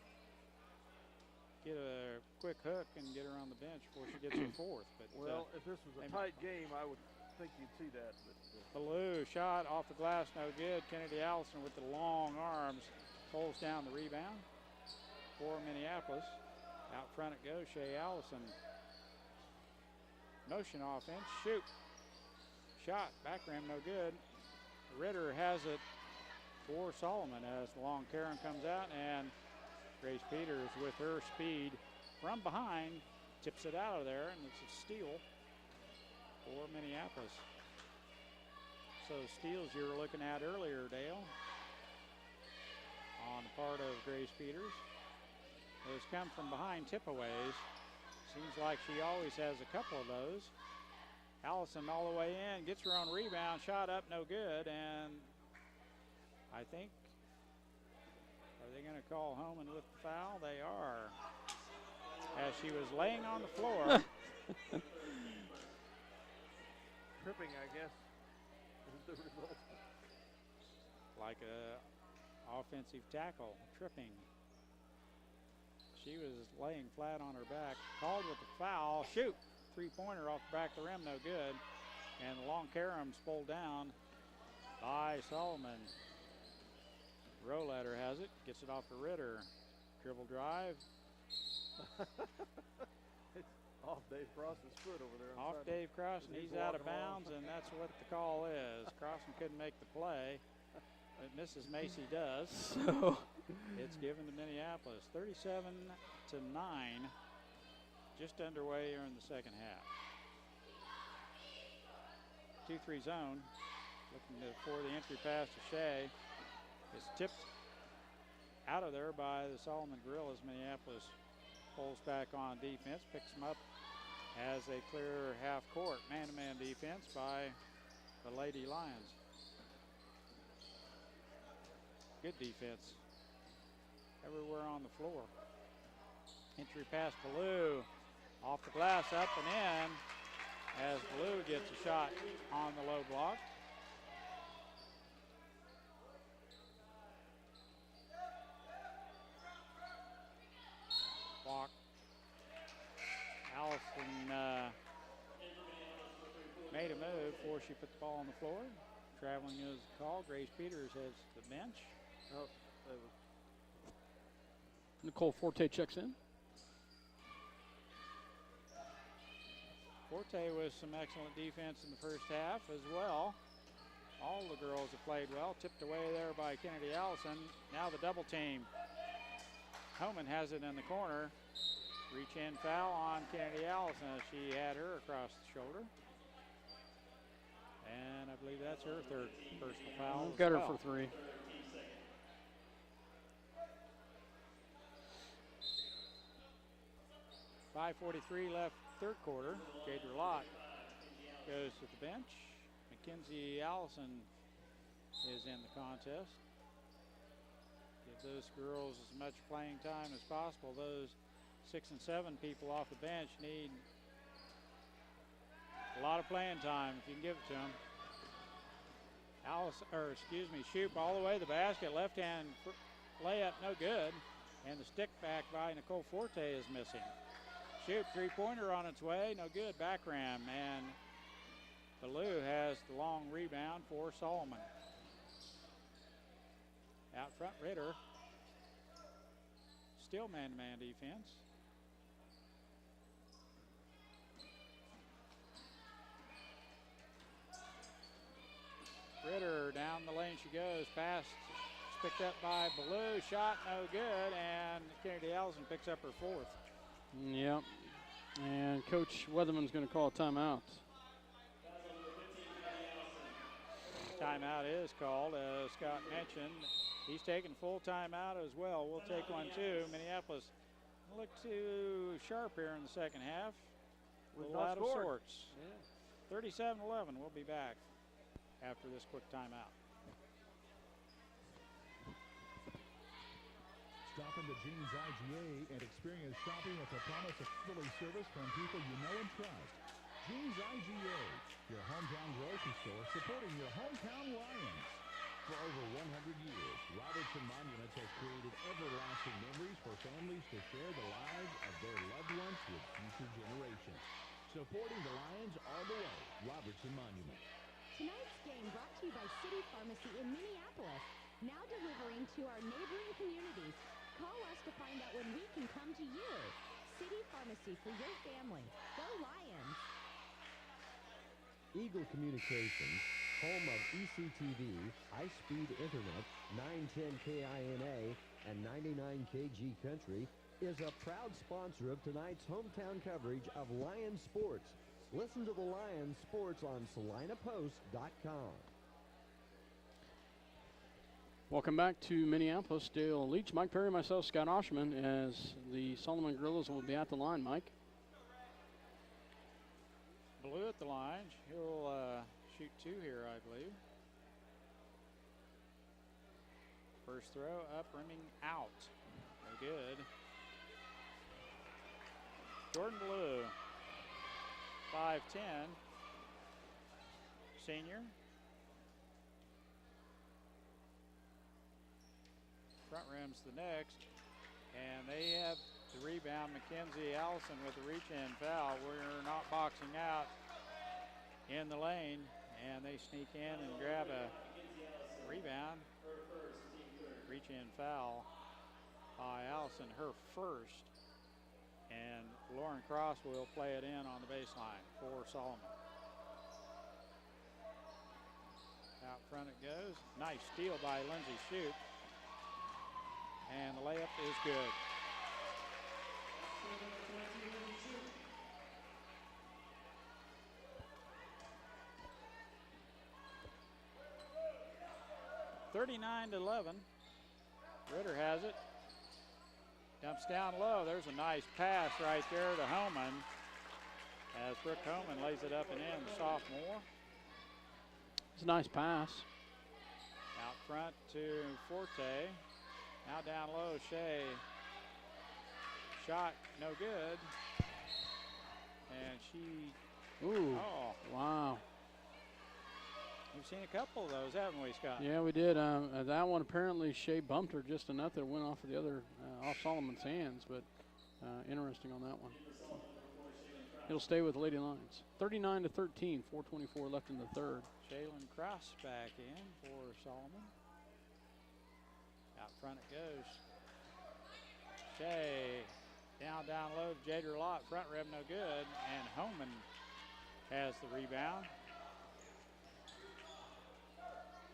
get a quick hook and get her on the bench before she gets her fourth. But Well, if this was a tight game, I would think you'd see that. But Ballou shot off the glass, no good. Kennedy Allison with the long arms pulls down the rebound for Minneapolis. Out front it goes, Shea Allison. Motion offense, shoot. Shot, back rim, no good. Ritter has it for Solomon as the long Karen comes out, and Grace Peters with her speed from behind tips it out of there, and it's a steal for Minneapolis. So steals you were looking at earlier, Dale, on the part of Grace Peters. Those come from behind tip-aways. Seems like she always has a couple of those. Allison all the way in, gets her own rebound, shot up, no good, and I think, are they going to call Homan with the foul? They are. As she was laying on the floor. tripping, I guess, is the result. Like a offensive tackle, tripping. She was laying flat on her back. Called with the foul. Shoot! Three-pointer off the back of the rim, no good. And the long caroms pulled down by Solomon. Roletter has it, gets it off to Ritter. Dribble drive. It's off Dave Cross's foot over there. Off Dave Cross, and he's out of bounds, and that's what the call is. Crossan couldn't make the play, but Mrs. Macy does. So it's given to Minneapolis, 37-9. just underway here in the second half. 2-3 zone. Looking for the entry pass to Shea. It's tipped out of there by the Solomon Gorillas. Minneapolis pulls back on defense, picks them up as they clear half court. Man-to-man defense by the Lady Lions. Good defense everywhere on the floor. Entry pass Ballou. Off the glass, up and in, as Ballou gets a shot on the low block. Block. Allison made a move before she put the ball on the floor. Traveling is the call. Grace Peters heads to the bench. Oh, Nicole Forte checks in. Forte with some excellent defense in the first half as well. All the girls have played well. Tipped away there by Kennedy Allison. Now the double team. Homan has it in the corner. Reach in foul on Kennedy Allison as she had her across the shoulder. And I believe that's her third personal foul. Got her for 3. .5:43 left third quarter. Jadra Lott goes to the bench. Mackenzie Allison is in the contest. Give those girls as much playing time as possible. Those 6 and 7 people off the bench need a lot of playing time if you can give it to them. Shoop all the way to the basket. Left hand layup, no good. And the stick back by Nicole Forte is missing. Shoop, three-pointer on its way, no good. Back ram, and Ballou has the long rebound for Solomon. Out front, Ritter. Still man-to-man defense. Ritter down the lane she goes. Pass picked up by Ballou. Shot no good, and Kennedy Allison picks up her 4th. Yep. And Coach Weatherman's going to call a timeout. Timeout is called, as Scott mentioned. He's taking full timeout as well. We'll take one too. Minneapolis look too sharp here in the second half. A little out of sorts. 37-11. We'll be back after this quick timeout. Stop into Jeans IGA and experience shopping with a promise of friendly service from people you know and trust. Jeans IGA, your hometown grocery store supporting your hometown Lions. For over 100 years, Robertson Monuments has created everlasting memories for families to share the lives of their loved ones with future generations. Supporting the Lions all the way, Robertson Monument. Tonight's game brought to you by City Pharmacy in Minneapolis, now delivering to our neighboring communities. Call us to find out when we can come to you. City Pharmacy for your family. Go Lions! Eagle Communications, home of ECTV, high-speed internet, 910 KINA, and 99 KG Country, is a proud sponsor of tonight's hometown coverage of Lions sports. Listen to the Lions sports on SalinaPost.com. Welcome back to Minneapolis. Dale Leach, Mike Perry, myself, Scott Osherman, as the Solomon Gorillas will be at the line. Mike? Ballou at the line. He'll shoot 2 here, I believe. First throw up, rimming out. No good. Jordan Ballou, 5'10", senior. Front rim's the next, and they have the rebound. Mackenzie Allison with the reach-in foul. We're not boxing out in the lane, and they sneak in and grab a rebound. Reach-in foul by Allison, her first, and Lauren Cross will play it in on the baseline for Solomon. Out front it goes. Nice steal by Lindsay Shoup. And the layup is good. 39-11. Ritter has it. Dumps down low. There's a nice pass right there to Homan, as Brooke Homan lays it up and in, the sophomore. It's a nice pass. Out front to Forte. Now down low, Shea. Shot no good. And she, ooh, oh. Wow. We've seen a couple of those, haven't we, Scott? Yeah, we did. That one apparently Shea bumped her just enough that it went off of the other, off Solomon's hands, but interesting on that one. It'll stay with Lady Lions. 39-13, 4:24 left in the third. Shaylin Cross back in for Solomon. Out front it goes. Shea down low to Jadra Lott. Front rim no good. And Homan has the rebound.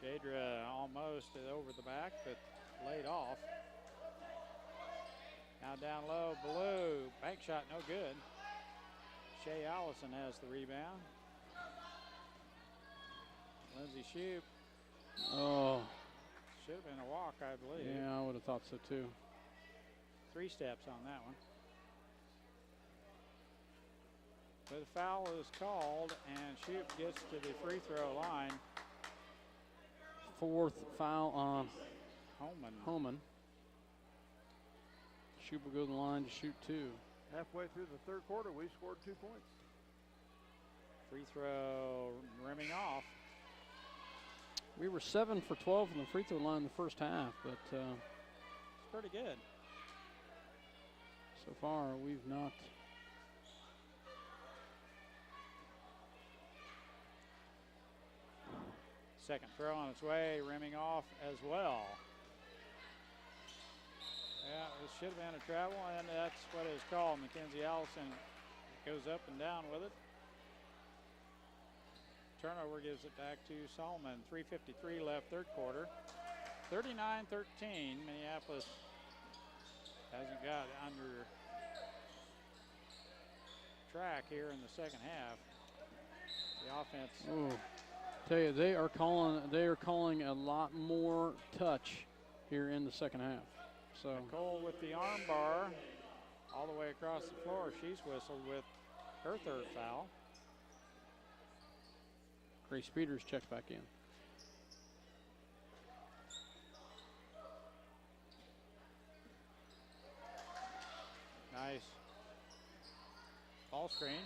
Jadra almost over the back, but laid off. Now down low, Blue. Bank shot no good. Shea Allison has the rebound. Lindsay Shoup. Oh. Should have been a walk, I believe. Yeah, I would have thought so too. 3 steps on that one. But a foul is called, and Shoup gets to the free throw line. 4th foul on Homan. Shoup will go to the line to shoot 2. Halfway through the third quarter, we scored 2 points. Free throw rimming off. We were 7 for 12 from the free throw line in the first half, but it's pretty good. So far, we've not. Second throw on its way, rimming off as well. Yeah, it should have been a travel, and that's what it's called. Mackenzie Allison goes up and down with it. Turnover gives it back to Solomon. 3:53 left, third quarter. 39-13. Minneapolis hasn't got under track here in the second half. The offense. Ooh. Tell you, they are calling a lot more touch here in the second half. So Nicole with the arm bar all the way across the floor. She's whistled with her third foul. Grace Peters checks back in. Nice ball screen.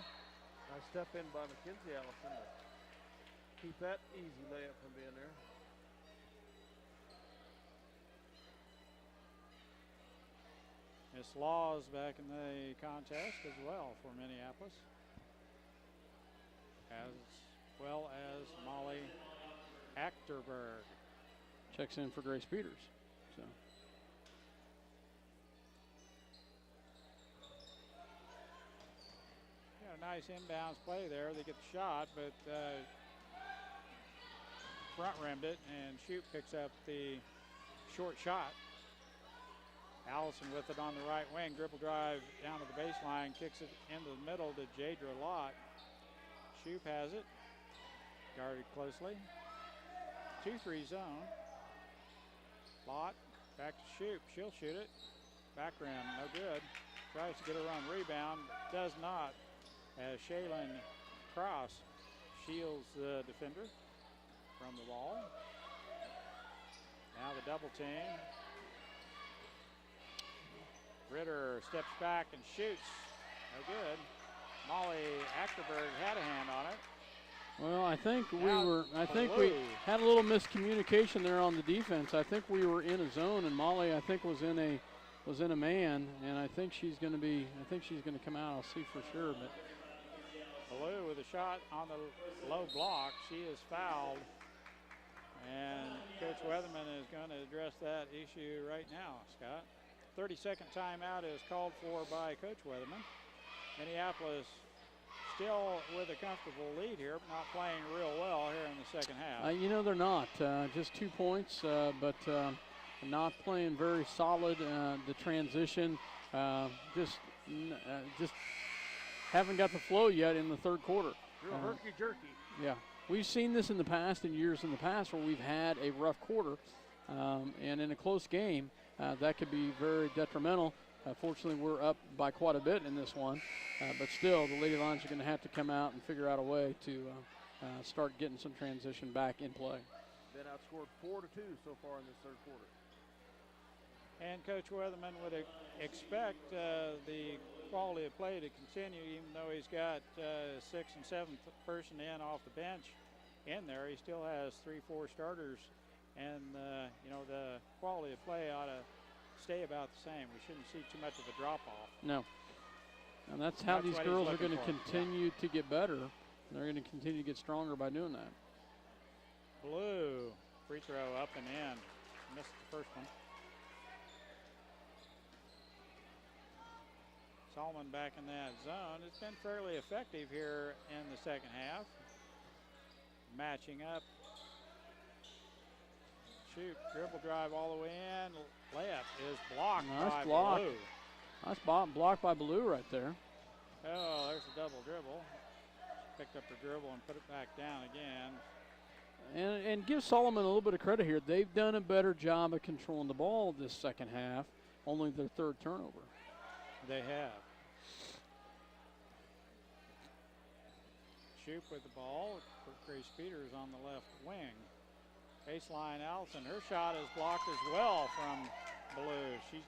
Nice step in by Mackenzie Allison to keep that easy layup from being there. Miss Laws back in the contest as well for Minneapolis, as well as Molly Achterberg. Checks in for Grace Peters. So. Yeah, a nice inbounds play there. They get the shot, but front rimmed it, and Shoup picks up the short shot. Allison with it on the right wing, dribble drive down to the baseline, kicks it into the middle to Jadra Lott. Shoup has it, guarded closely. 2-3 zone. Lott back to Shoup, she'll shoot it. Back rim, no good. Tries to get her on rebound, does not, as Shaylin Cross shields the defender from the ball. Now the double team. Ritter steps back and shoots. No good. Molly Achterberg had a hand on it. Well, I think we had a little miscommunication there on the defense. I think we were in a zone, and Molly, I think, was in a man, and I think she's going to come out. I'll see for sure, but Blue with a shot on the low block. She is fouled, and Coach Weatherman is going to address that issue right now, Scott. 30-second timeout is called for by Coach Weatherman. Minneapolis still with a comfortable lead here, but not playing real well here in the second half. They're not. Just 2 points, but not playing very solid. The transition, just haven't got the flow yet in the third quarter. Real herky-jerky. Yeah. We've seen this in the past, in years in the past, where we've had a rough quarter, And in a close game, that could be very detrimental. Fortunately, we're up by quite a bit in this one. But still, the Lady Lions are going to have to come out and figure out a way to start getting some transition back in play. Been outscored 4-2 so far in this third quarter. And Coach Weatherman would expect the quality of play to continue, even though he's got sixth and seventh person in off the bench in there. He still has 3-4 starters, and you know, the quality of play ought to stay about the same. We shouldn't see too much of a drop off. No. And that's how these girls are going to for. continue to get better. They're going to continue to get stronger by doing that. Blue free throw up and in. Missed the first one. Solomon back in that zone. It's been fairly effective here in the second half. Matching up. Shoot, dribble drive all the way in. Layup is blocked by Blue. Nice block by Blue right there. Oh, there's a double dribble. Picked up her dribble and put it back down again. And give Solomon a little bit of credit here. They've done a better job of controlling the ball this second half. Only their third turnover. They have. Shoop with the ball for Grace Peters on the left wing. Baseline Allison. Her shot is blocked as well from Blue. She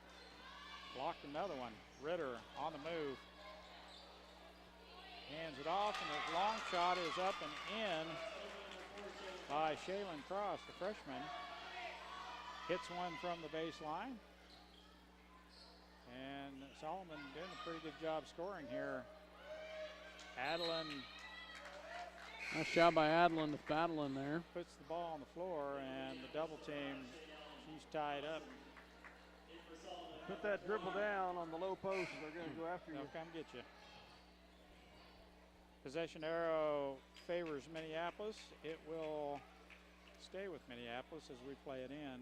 blocked another one. Ritter on the move. Hands it off, and his long shot is up and in by Shaylin Cross, the freshman. Hits one from the baseline. And Solomon doing a pretty good job scoring here. Adeline. Nice job by Adeline to battle in there. Puts the ball on the floor, and the double team, she's tied up. Put that dribble down on the low post, and they're going to go after you. They'll come get you. Possession arrow favors Minneapolis. It will stay with Minneapolis as we play it in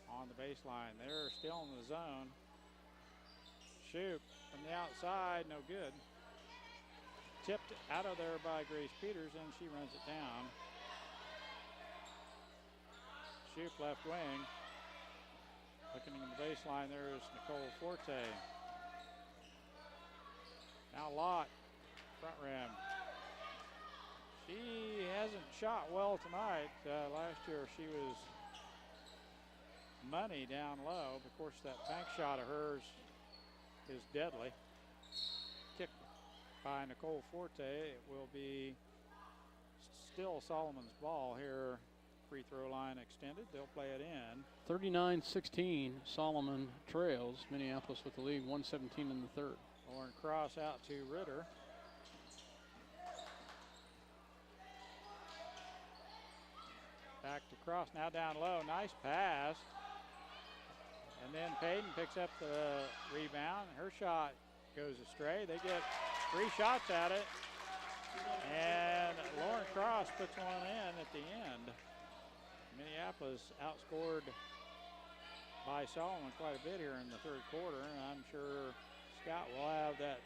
on the baseline. They're still in the zone. Shoot from the outside, no good. Tipped out of there by Grace Peters, and she runs it down. Shoot left wing. Looking in the baseline, there's Nicole Forte. Now Lott, front rim. She hasn't shot well tonight. Last year she was money down low. Of course, that bank shot of hers is deadly. Kicked by Nicole Forte. It will be still Solomon's ball here. Free throw line extended. They'll play it in. 39-16, Solomon trails. Minneapolis with the lead, 1:17 in the third. Lauren Cross out to Ritter. Back to Cross, now down low. Nice pass. And then Payton picks up the rebound. Her shot goes astray. They get 3 shots at it. And Lauren Cross puts one in at the end. Minneapolis outscored by Solomon quite a bit here in the third quarter. And I'm sure Scott will have that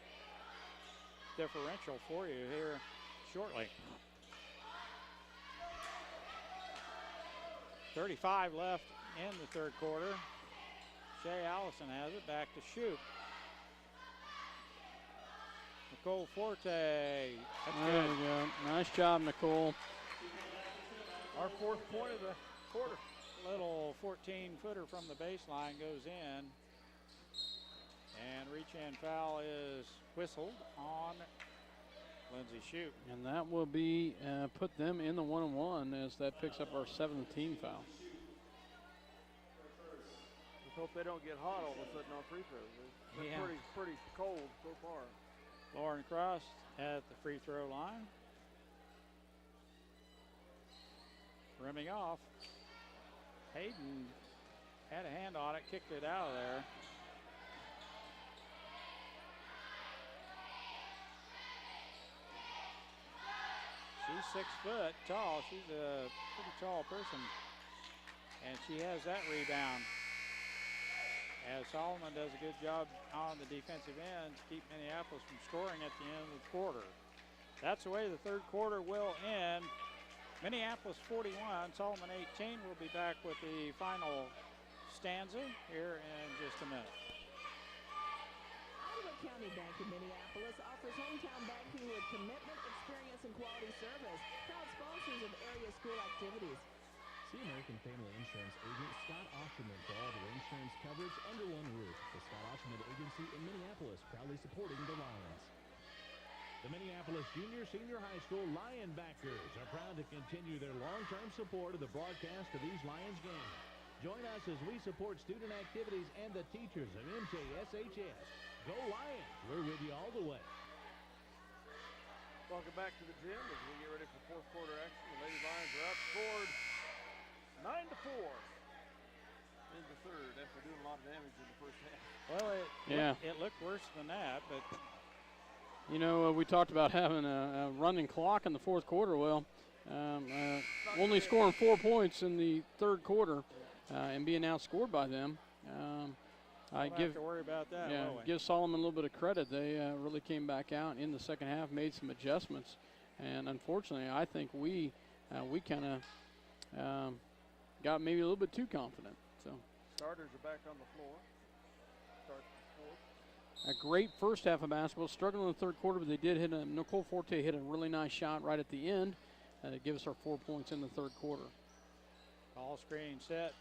differential for you here shortly. 35 left in the third quarter. Shay Allison has it, back to Shoop. Nicole Forte. That's there good. we go. Nice job, Nicole. Our 4th point of the quarter. Little 14-footer from the baseline goes in. And reach-in foul is whistled on Lindsay Shoop. And that will be put them in the 1-on-1 as that picks up our 7th team foul. Let's hope they don't get hot all of a sudden on free throws. It's been pretty cold so far. Lauren Cross at the free throw line. Rimming off. Hayden had a hand on it, kicked it out of there. She's 6 foot tall. She's a pretty tall person. And she has that rebound. As Solomon does a good job on the defensive end to keep Minneapolis from scoring at the end of the quarter. That's the way the third quarter will end. Minneapolis 41, Solomon 18. We'll be back with the final stanza here in just a minute. Iowa County Bank in Minneapolis offers hometown banking with commitment, experience, and quality service. Proud sponsors of area school activities. See American Family Insurance agent Scott Osterman for all of your insurance coverage under one roof. The Scott Osterman Agency in Minneapolis, proudly supporting the Lions. The Minneapolis Junior Senior High School Lionbackers are proud to continue their long-term support of the broadcast of these Lions games. Join us as we support student activities and the teachers of MJSHS. Go Lions! We're with you all the way. Welcome back to the gym as we get ready for fourth quarter action. The Lady Lions are outscored 9-4 in the third after doing a lot of damage in the first half. Well, it looked worse than that, but You know, we talked about having a running clock in the fourth quarter. Well, only scoring 4 points in the third quarter and being outscored by them. I don't have to worry about that. Give Solomon a little bit of credit. They really came back out in the second half, made some adjustments, and unfortunately, I think we kind of got maybe a little bit too confident. So Starters are back on the floor. Start the fourth. a great first half of basketball, struggling in the third quarter, but they did hit Nicole Forte hit a really nice shot right at the end to give us our 4 points in the third quarter. Ball screen set.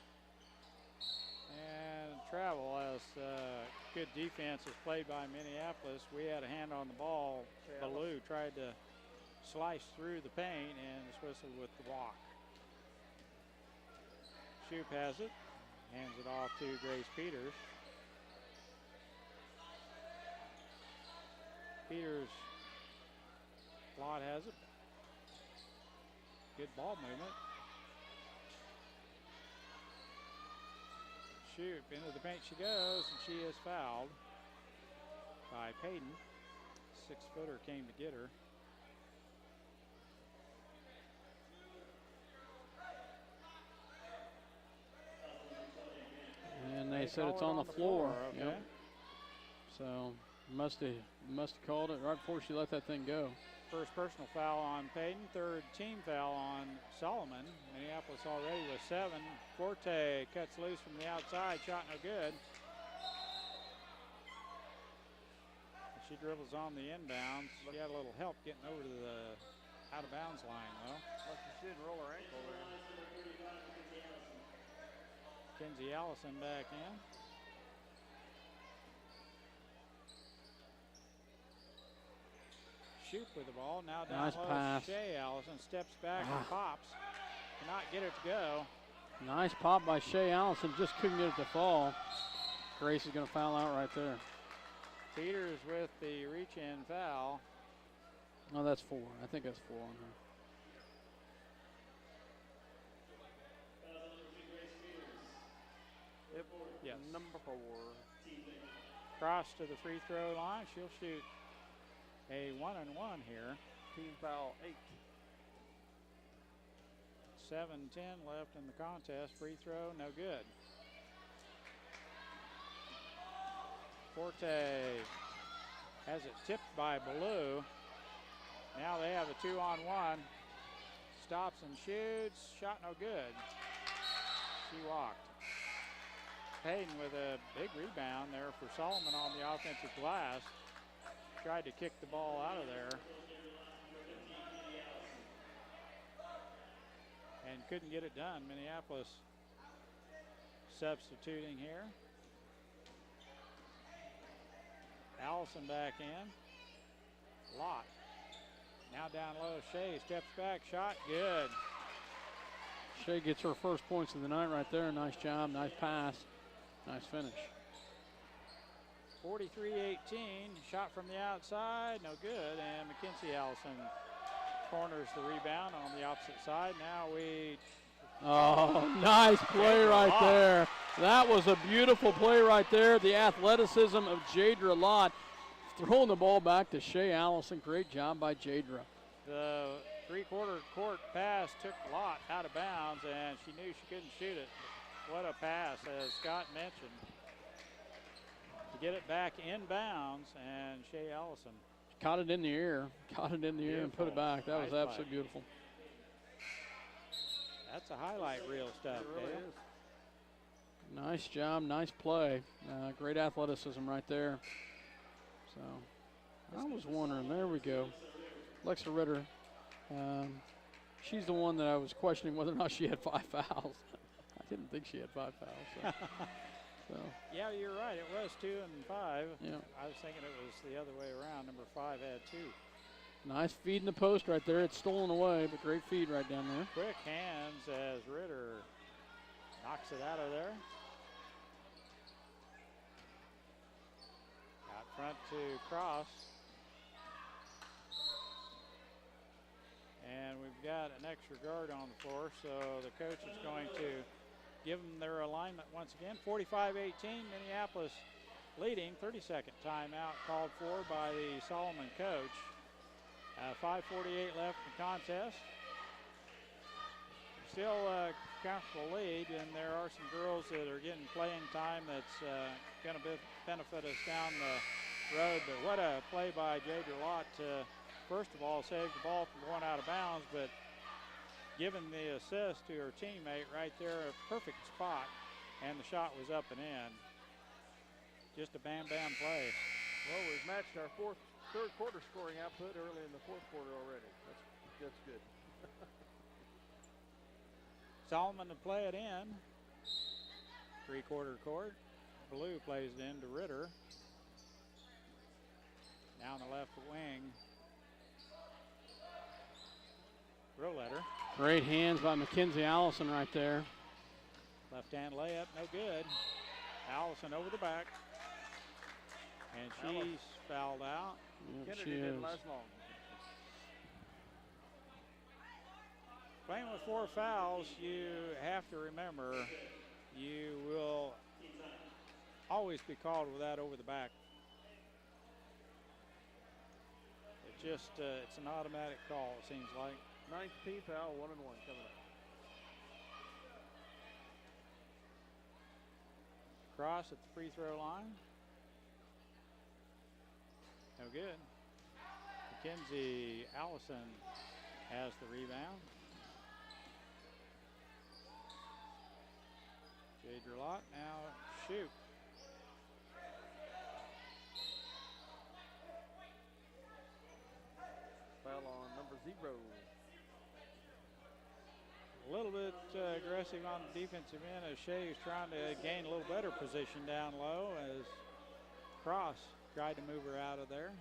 And travel as good defense is played by Minneapolis. We had a hand on the ball. Ballou tried to slice through the paint and is whistled with the walk. Shoup has it. Hands it off to Grace Peters. Peters, Plott has it. Good ball movement. Shoup, into the paint she goes, and she is fouled by Payton. 6-footer came to get her. And they said it's on the floor. Okay. Yep. So must have called it right before she let that thing go. First personal foul on Payton, third team foul on Solomon. Minneapolis already with 7. Forte cuts loose from the outside, shot no good. She dribbles on the inbounds. She had a little help getting over to the out of bounds line though. Well, she did roll her ankle there. Kenzie Allison back in. Shoup with the ball, now down Nice low. pass. Shea Allison steps back and pops. Cannot get it to go. Nice pop by Shea Allison, just couldn't get it to fall. Grace is going to foul out right there. Peters with the reach-in foul. Oh, that's 4. I think that's 4 on her. Yep. Yes. Number 4. Cross to the free throw line. She'll shoot a 1-and-1 here. Team foul 8. 7-10 left in the contest. Free throw, no good. Forte has it tipped by Ballou. Now they have a 2-on-1. Stops and shoots. Shot no good. She walked. Payton with a big rebound there for Solomon on the offensive glass. Tried to kick the ball out of there. And couldn't get it done. Minneapolis substituting here. Allison back in. Lott. Now down low. Shea steps back. Shot good. Shea gets her first points of the night right there. Nice job. Nice pass. Nice finish. 43-18. Shot from the outside. No good. And McKenzie Allison corners the rebound on the opposite side. Now we. Oh, nice play right there. That was a beautiful play right there. The athleticism of Jadra Lott throwing the ball back to Shea Allison. Great job by Jadra. The three-quarter court pass took Lott out of bounds, and she knew she couldn't shoot it. What a pass, as Scott mentioned. To get it back in bounds, and Shea Allison. Caught it in the air. Caught it in the air and put it back. That was Nice absolutely play. beautiful. That's a highlight reel stuff, It really Dale. is. Nice job, nice play. Great athleticism right there. So I was wondering, there we go. Lexa Ritter, she's the one that I was questioning whether or not she had 5 fouls. I didn't think she had 5 fouls. So. Yeah, you're right. It was 2 and 5. Yeah. I was thinking it was the other way around. Number 5 had 2. Nice feed in the post right there. It's stolen away, but great feed right down there. Quick hands as Ritter knocks it out of there. Out front to Cross. And we've got an extra guard on the floor, so the coach is going to give them their alignment once again. 45-18, Minneapolis leading. 30-second timeout called for by the Solomon coach. 5:48 left in the contest. Still a comfortable lead, and there are some girls that are getting playing time that's going to benefit us down the road. But what a play by Jadra Lott to, first of all, save the ball from going out of bounds, but giving the assist to her teammate right there, a perfect spot, and the shot was up and in. Just a bam-bam play. Well, we've matched our third quarter scoring output early in the fourth quarter already. That's good. Solomon to play it in. Three-quarter court. Blue plays it into Ritter. Down the left wing. Roletter. Great hands by Mackenzie Allison right there. Left-hand layup, no good. Allison over the back. And she's fouled out. Yep, Kennedy didn't last long. Playing with 4 fouls, you have to remember you will always be called with that over the back. It just, it's an automatic call, it seems like. 9th P foul, 1 and 1 coming up. Cross at the free throw line. No good. Mackenzie Allison has the rebound. Jadra Lott now shoot. Foul on number 0. A little bit aggressive on the defensive end as Shea is trying to gain a little better position down low as Cross tried to move her out of there.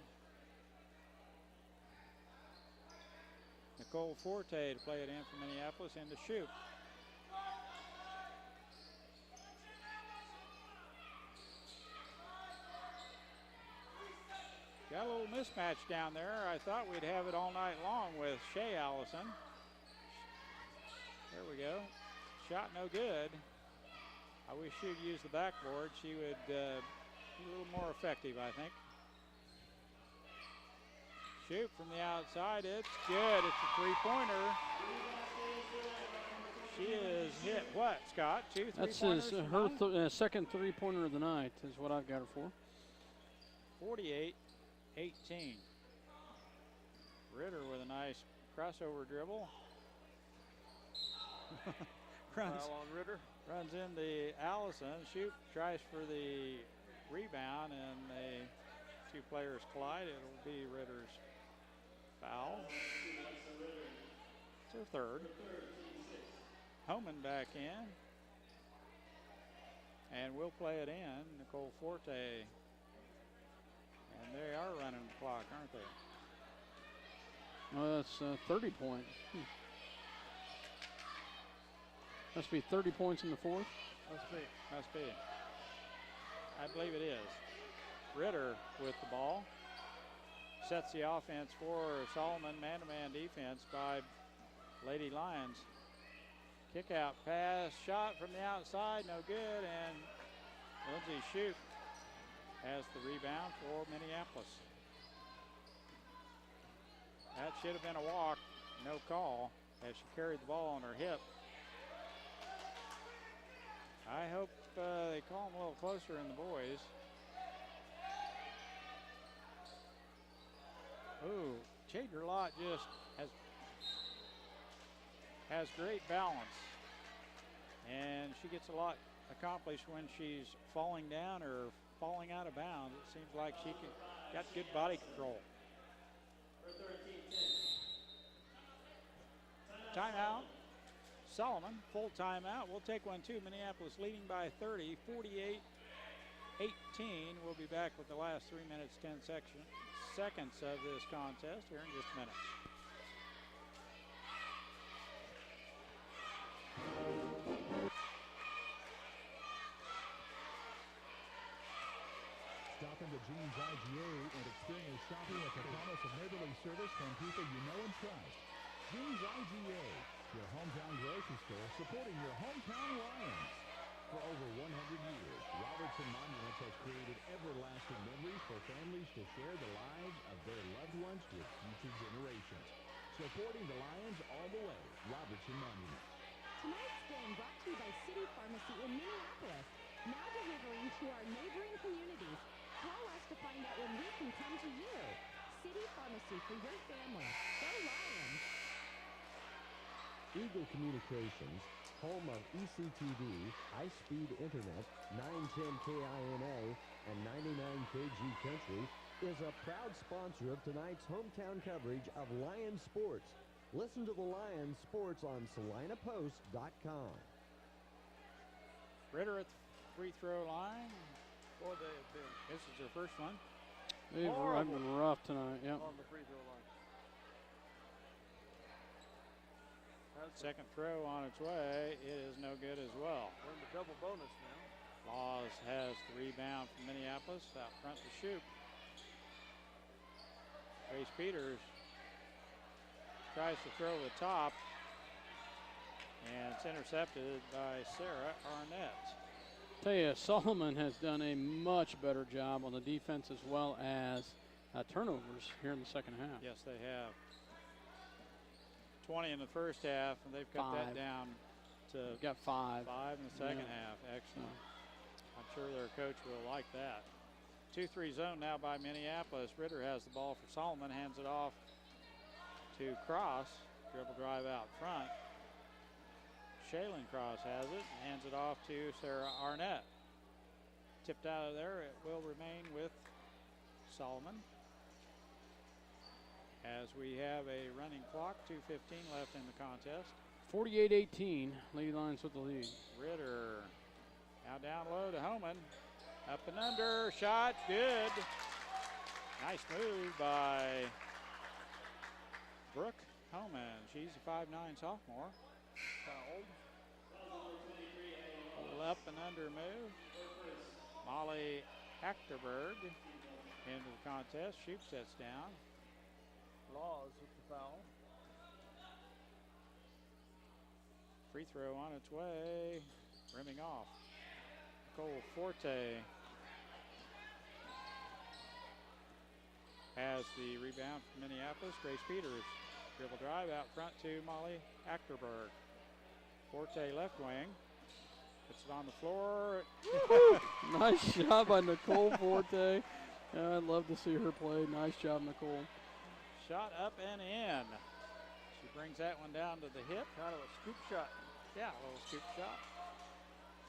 Nicole Forte to play it in for Minneapolis and to shoot. Got a little mismatch down there. I thought we'd have it all night long with Shea Allison. There we go. Shot no good. I wish she'd use the backboard. She would be a little more effective, I think. Shoot from the outside. It's good. It's a three-pointer. She is hit what, Scott? 2 3-pointers? That's her second three-pointer of the night is what I've got her for. 48-18. Ritter with a nice crossover dribble. Foul on Ritter. Runs into Allison. Shoot tries for the rebound, and the 2 players collide. It'll be Ritter's foul. It's her third. Homan back in. And we'll play it in. Nicole Forte. And they are running the clock, aren't they? Well, that's 30 points. Must be 30 points in the fourth. Must be. I believe it is. Ritter with the ball. Sets the offense for Solomon. Man-to-man defense by Lady Lions. Kick out pass. Shot from the outside. No good. And Lindsay Shoup has the rebound for Minneapolis. That should have been a walk. No call as she carried the ball on her hip. I hope they call them a little closer in the boys. Ooh, Jadra Lott just has great balance, and she gets a lot accomplish when she's falling down or falling out of bounds. It seems like she got good body control. Timeout. Solomon, full timeout. We'll take one too. Minneapolis leading by 30, 48-18. We'll be back with the last 3 minutes, 10 seconds of this contest here in just a minute. Stop into Jeans IGA and experience shopping with the promise of neighborly service from people you know and trust. Jeans IGA, your hometown grocery store supporting your hometown Lions. For over 100 years, Robertson Monuments has created everlasting memories for families to share the lives of their loved ones with future generations. Supporting the Lions all the way, Robertson Monuments. Tonight's game brought to you by City Pharmacy in Minneapolis. Now delivering to our neighboring communities. Call us to find out when we can come to you. City Pharmacy for your family. Go Lions! Eagle Communications, home of ECTV, high-speed internet, 910 KINA, and 99 KG Country, is a proud sponsor of tonight's hometown coverage of Lions Sports. Listen to the Lions Sports on SalinaPost.com. Ritter at the free throw line. Boy, they have been This is their first one. They've been rough tonight. Yep. on the free throw line. Second throw on its way. It is no good as well. We're in the double bonus now. Laws has the rebound from Minneapolis out front to shoot. Grace Peters tries to throw the top, and it's intercepted by Sarah Arnett. Tell you, Solomon has done a much better job on the defense as well as turnovers here in the second half. Yes, they have. 20 in the first half, and they've cut that down to got 5 in the second half. Excellent. I'm sure their coach will like that. 2-3 zone now by Minneapolis. Ritter has the ball for Solomon, hands it off to Cross. Dribble drive out front. Shaylin Cross has it, hands it off to Sarah Arnett. Tipped out of there, it will remain with Solomon. As we have a running clock, 2:15 left in the contest. 48-18, Lady Lions with the lead. Ritter now down low to Homan. Up and under, shot, good. Nice move by Brooke Homan. She's a 5'9" sophomore. Fouled. Up and under move. Molly Achterberg into the contest. Shoop sets down. Laws with the foul. Free throw on its way. Rimming off. Nicole Forte has the rebound from Minneapolis. Grace Peters. Dribble drive out front to Molly Achterberg. Forte left wing. Puts it on the floor. Nice job by Nicole Forte. I'd love to see her play. Nice job, Nicole. Shot up and in. She brings that one down to the hip. Kind of a scoop shot. Yeah, a little scoop shot.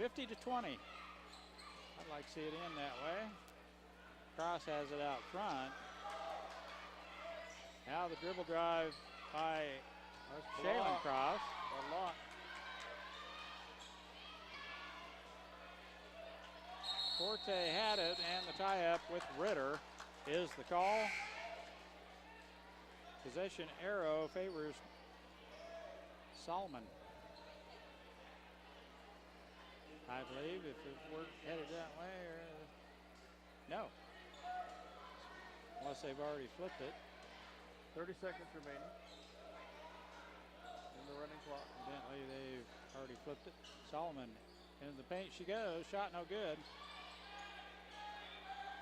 50-20. I'd like to see it in that way. Cross has it out front. Now the dribble drive by Shaylin Cross. A lot. Forte had it, and the tie-up with Ritter is the call. Possession arrow favors Solomon. I believe if it were headed that way, or no. Unless they've already flipped it. 30 seconds remaining in the running clock. Evidently they've already flipped it. Solomon into the paint she goes. Shot no good.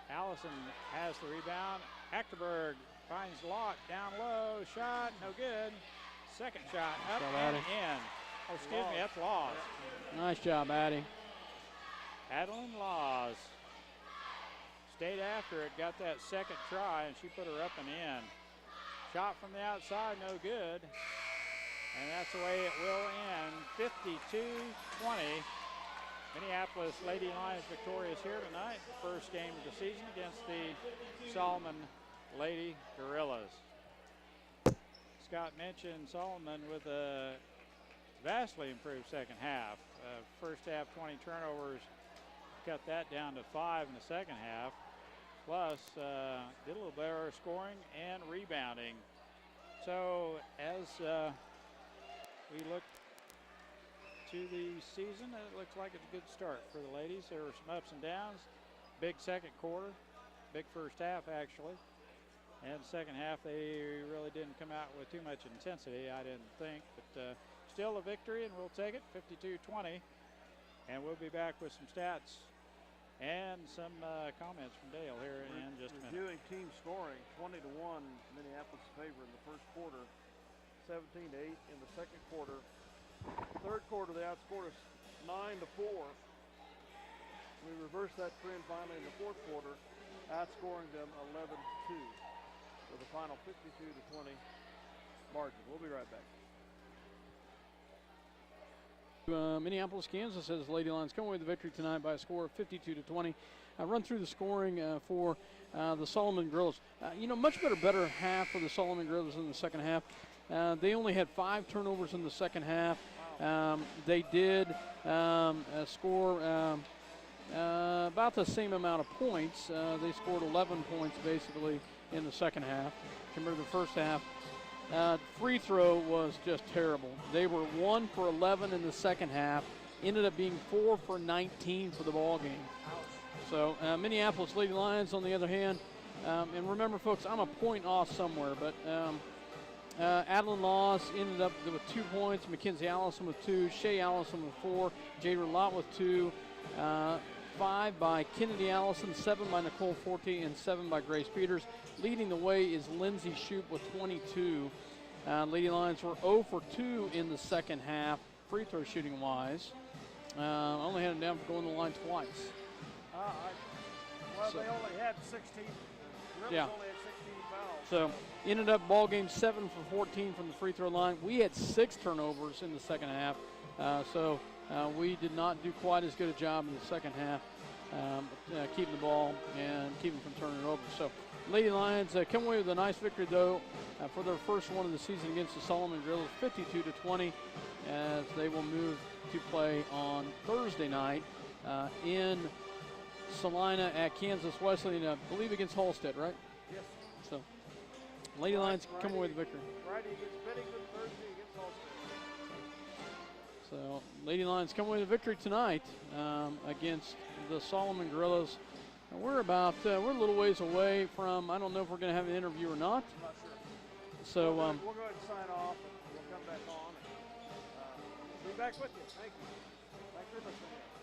Allison has the rebound. Achterberg finds Locke down low. Shot no good. Second shot up and in. Oh, excuse me, that's Laws. Nice job, Addie. Adeline Laws stayed after it, got that second try, and she put her up and in. Shot from the outside, no good. And that's the way it will end. 52-20. Minneapolis Lady Lions victorious here tonight. First game of the season against the Solomon Lady Gorillas. Scott mentioned Solomon with a vastly improved second half. First half 20 turnovers, cut that down to 5 in the second half. Plus did a little better scoring and rebounding. So as we look to the season, it looks like it's a good start for the ladies. There were some ups and downs. Big second quarter, big first half actually. And second half they really didn't come out with too much intensity, I didn't think. But still a victory, and we'll take it, 52-20. And we'll be back with some stats and some comments from Dale here in just a minute. Reviewing team scoring, 20-1 Minneapolis favor in the first quarter, 17-8 in the second quarter. Third quarter, they outscored us 9-4. We reversed that trend finally in the fourth quarter, outscoring them 11-2 with a final 52-20 margin. We'll be right back. Minneapolis, Kansas as the Lady Lions come away with the victory tonight by a score of 52-20. I'll run through the scoring for the Solomon Gorillas. Much better half for the Solomon Gorillas in the second half. They only had 5 turnovers in the second half. They did score about the same amount of points. They scored 11 points basically in the second half compared to the first half. Free throw was just terrible. They were 1 for 11 in the second half, ended up being 4 for 19 for the ball game. So Minneapolis Lady Lions, on the other hand, and remember, folks, I'm a point off somewhere, but Adeline Laws ended up with 2 points, Mackenzie Allison with 2, Shay Allison with 4, Jada Lott with 2, 5 by Kennedy Allison, 7 by Nicole Forte, and 7 by Grace Peters. Leading the way is Lindsay Shoup with 22. Lady Lions were 0 for 2 in the second half, free throw shooting wise. Only had them down for going to the line twice. They only had 16. Only had 16 fouls. So ended up ball game 7 for 14 from the free throw line. We had 6 turnovers in the second half. So we did not do quite as good a job in the second half keeping the ball and keeping from turning it over. So Lady Lions come away with a nice victory, though, for their first one of the season against the Solomon Gorillas, 52-20, as they will move to play on Thursday night in Salina at Kansas Wesleyan, I believe against Halstead, right? Yes. So Lady Lions come away with the victory. Friday against Bennington, Thursday against Halstead. So Lady Lions come away with a victory tonight against the Solomon Gorillas. And we're a little ways away from, I don't know if we're going to have an interview or not. I'm not sure. So we'll go ahead and sign off, and we'll come back on. And, be back with you. Thank you. Thanks for listening.